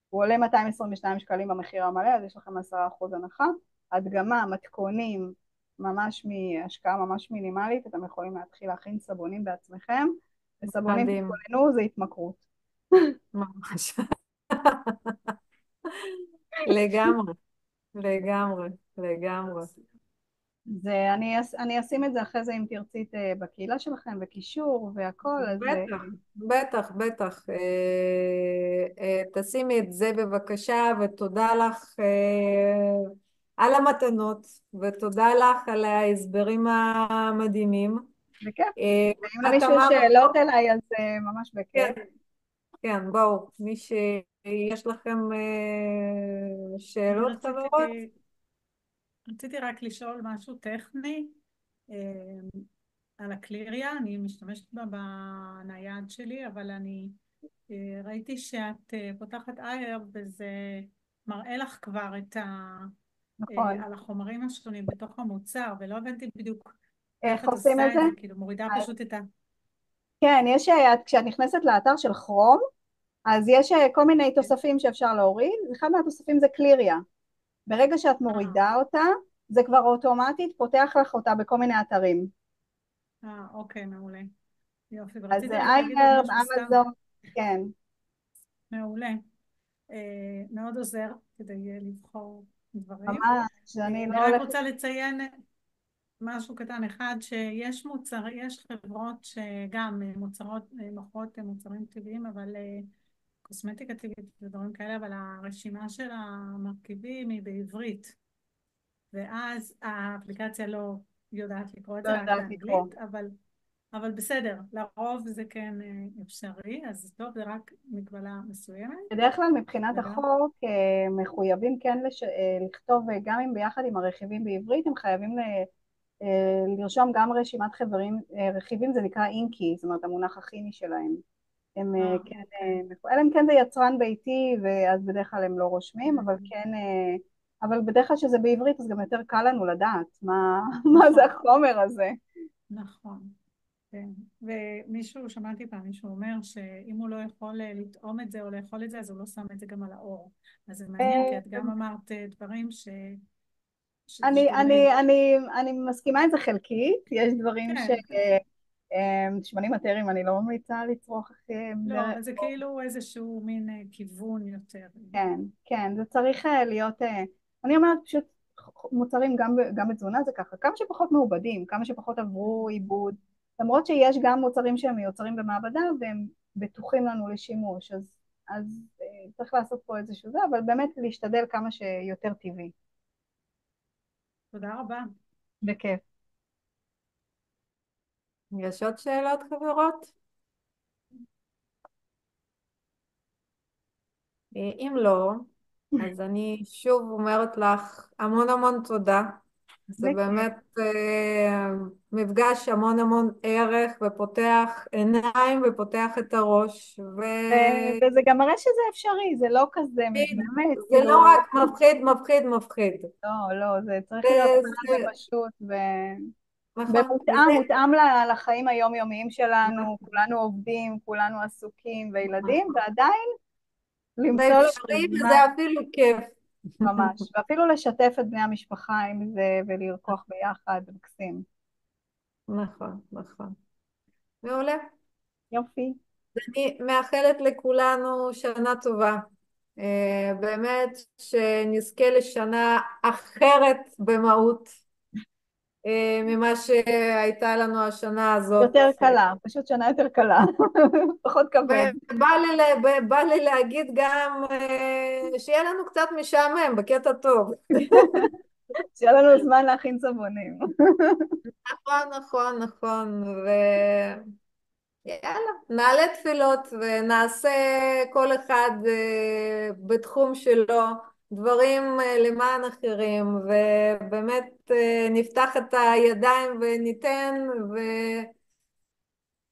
הוא עולה 222 שקלים במחיר המלא, אז יש לכם 10% הנחה. הדגמה, מתכונים, ממש מהשקעה ממש מינימלית, אתם יכולים להתחיל להכין סבונים בעצמכם, וסבונים מדהים, תתכוננו, זה התמכרות. ממש. לגמרי, לגמרי, לגמרי. אני אשים את זה אחרי זה אם תרצי בקהילה שלכם, וקישור והכל, אז בטח, בטח, בטח. תשימי את זה בבקשה, ותודה לך על המתנות, ותודה לך על ההסברים המדהימים. בכיף. אה, ואם את למישהו יש אמרת, שאלות אליי, אז ממש כן, בכיף. כן, בואו, מי שיש לכם אני שאלות, חברות? רציתי רק לשאול משהו טכני אה, על הקליריה. אני משתמשת בה בנייד שלי, אבל אני ראיתי שאת פותחת אייר וזה מראה לך כבר נכון. על החומרים השונים בתוך המוצר, ולא הבנתי בדיוק איך איך את עושים את עושה זה? את זה, כאילו מורידה אז פשוט את כן, כשאת נכנסת לאתר של כרום, אז יש כל מיני תוספים שאפשר להוריד, אחד מהתוספים זה קליריה. ברגע שאת אה, מורידה אותה, זה כבר אוטומטית פותח לך אותה בכל מיני אתרים. אוקיי, מעולה. יופי, אז ורציתי זה רק להגיד עוד אייר, משהו סתם. באמזון, כן, מעולה. מאוד עוזר כדי לבחור דברים. ממש, אני אני לא רק הולכת... רוצה לציין משהו קטן אחד, שיש יש חברות שגם מוכרות מוצרים טבעיים, אבל קוסמטיקה טבעית ודברים כאלה, אבל הרשימה של המרכיבים היא בעברית, ואז האפליקציה לא יודעת לקרוא את לא זה, רק יודעת לקרוא. באנגלית, אבל בסדר, לרוב זה כן אפשרי, אז טוב, זה רק מגבלה מסוימת, בדרך כלל מבחינת וגם, החוק מחויבים כן לכתוב, גם אם ביחד עם הרכיבים בעברית, הם חייבים לרשום גם רשימת רכיבים, זה נקרא אינקי, זאת אומרת המונח הכימי שלהם. הם כן, אוקיי. אלא אם כן זה יצרן ביתי, ואז בדרך כלל הם לא רושמים, אבל Mm, כן, אבל בדרך כלל שזה בעברית, אז גם יותר קל לנו לדעת מה זה נכון, החומר הזה. נכון. כן, ומישהו, שמעתי פעם מישהו אומר שאם הוא לא יכול לטעום את זה או לאכול את זה, אז הוא לא שם את זה גם על העור. אז זה מעניין, כי את גם אמרת דברים שזה אני, כאילו אני, אני, אני מסכימה עם זה חלקית, יש דברים כן, שמנים מטרים אני לא ממליצה לצרוך לא, אבל זה כאילו איזשהו מין כיוון יותר. כן, כן, זה צריך להיות, אני אומרת פשוט מוצרים גם בתזונה זה ככה, כמה שפחות מעובדים, כמה שפחות עברו עיבוד, למרות שיש גם מוצרים שהם מיוצרים במעבדה והם בטוחים לנו לשימוש, אז צריך לעשות פה איזשהו זה, אבל באמת להשתדל כמה שיותר טבעי. תודה רבה. בכיף. יש עוד שאלות, חברות? אם לא, אז אני שוב אומרת לך המון המון תודה. זה בכיף. באמת מפגש המון המון ערך, ופותח עיניים ופותח את הראש. וזה גם מראה שזה אפשרי, זה לא כזה, באמת, זה לא כאילו, רק מפחיד, מפחיד, מפחיד. לא, זה צריך להיות קל זה, ופשוט, נכון, ומותאם, מותאם לחיים היומיומיים שלנו, כולנו עובדים, כולנו עסוקים וילדים, ועדיין זה למצוא לזה אפשרי וזה זמן אפילו כיף. ממש, ואפילו לשתף את בני המשפחה עם זה ולרקוח ביחד, זה מקסים. נכון, נכון. מעולה. יופי, אני מאחלת לכולנו שנה טובה. באמת שנזכה לשנה אחרת במהות ממה שהייתה לנו השנה הזאת. יותר קלה, פשוט שנה יותר קלה, פחות כבד, ובא לי להגיד גם שיהיה לנו קצת משעמם בקטע טוב. שיהיה לנו זמן להכין סבונים. נכון, נכון, נכון. ויאללה, נעלה תפילות ונעשה כל אחד בתחום שלו דברים למען אחרים, ובאמת נפתח את הידיים וניתן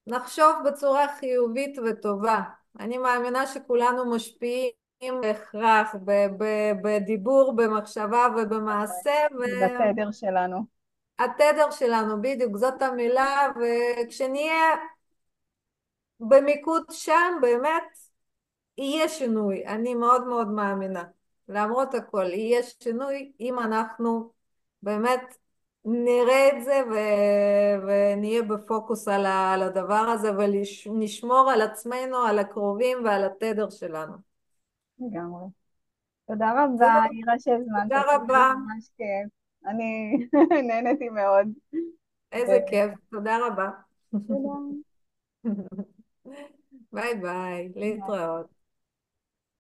ונחשוב בצורה חיובית וטובה. אני מאמינה שכולנו משפיעים בהכרח בדיבור, במחשבה ובמעשה, בתדר שלנו. והתדר שלנו, בדיוק, זאת המילה, וכשנהיה במיקוד שם, באמת יהיה שינוי. אני מאוד מאוד מאמינה. למרות הכל, יהיה שינוי אם אנחנו באמת נראה את זה ונהיה בפוקוס על הדבר הזה ונשמור על עצמנו, על הקרובים ועל התדר שלנו. לגמרי. תודה רבה, זהו, אירה, שהזמנת תודה אותי, היה רבה. ממש כיף. אני נהניתי מאוד. איזה כיף, תודה רבה. תודה. ביי ביי, להתראות.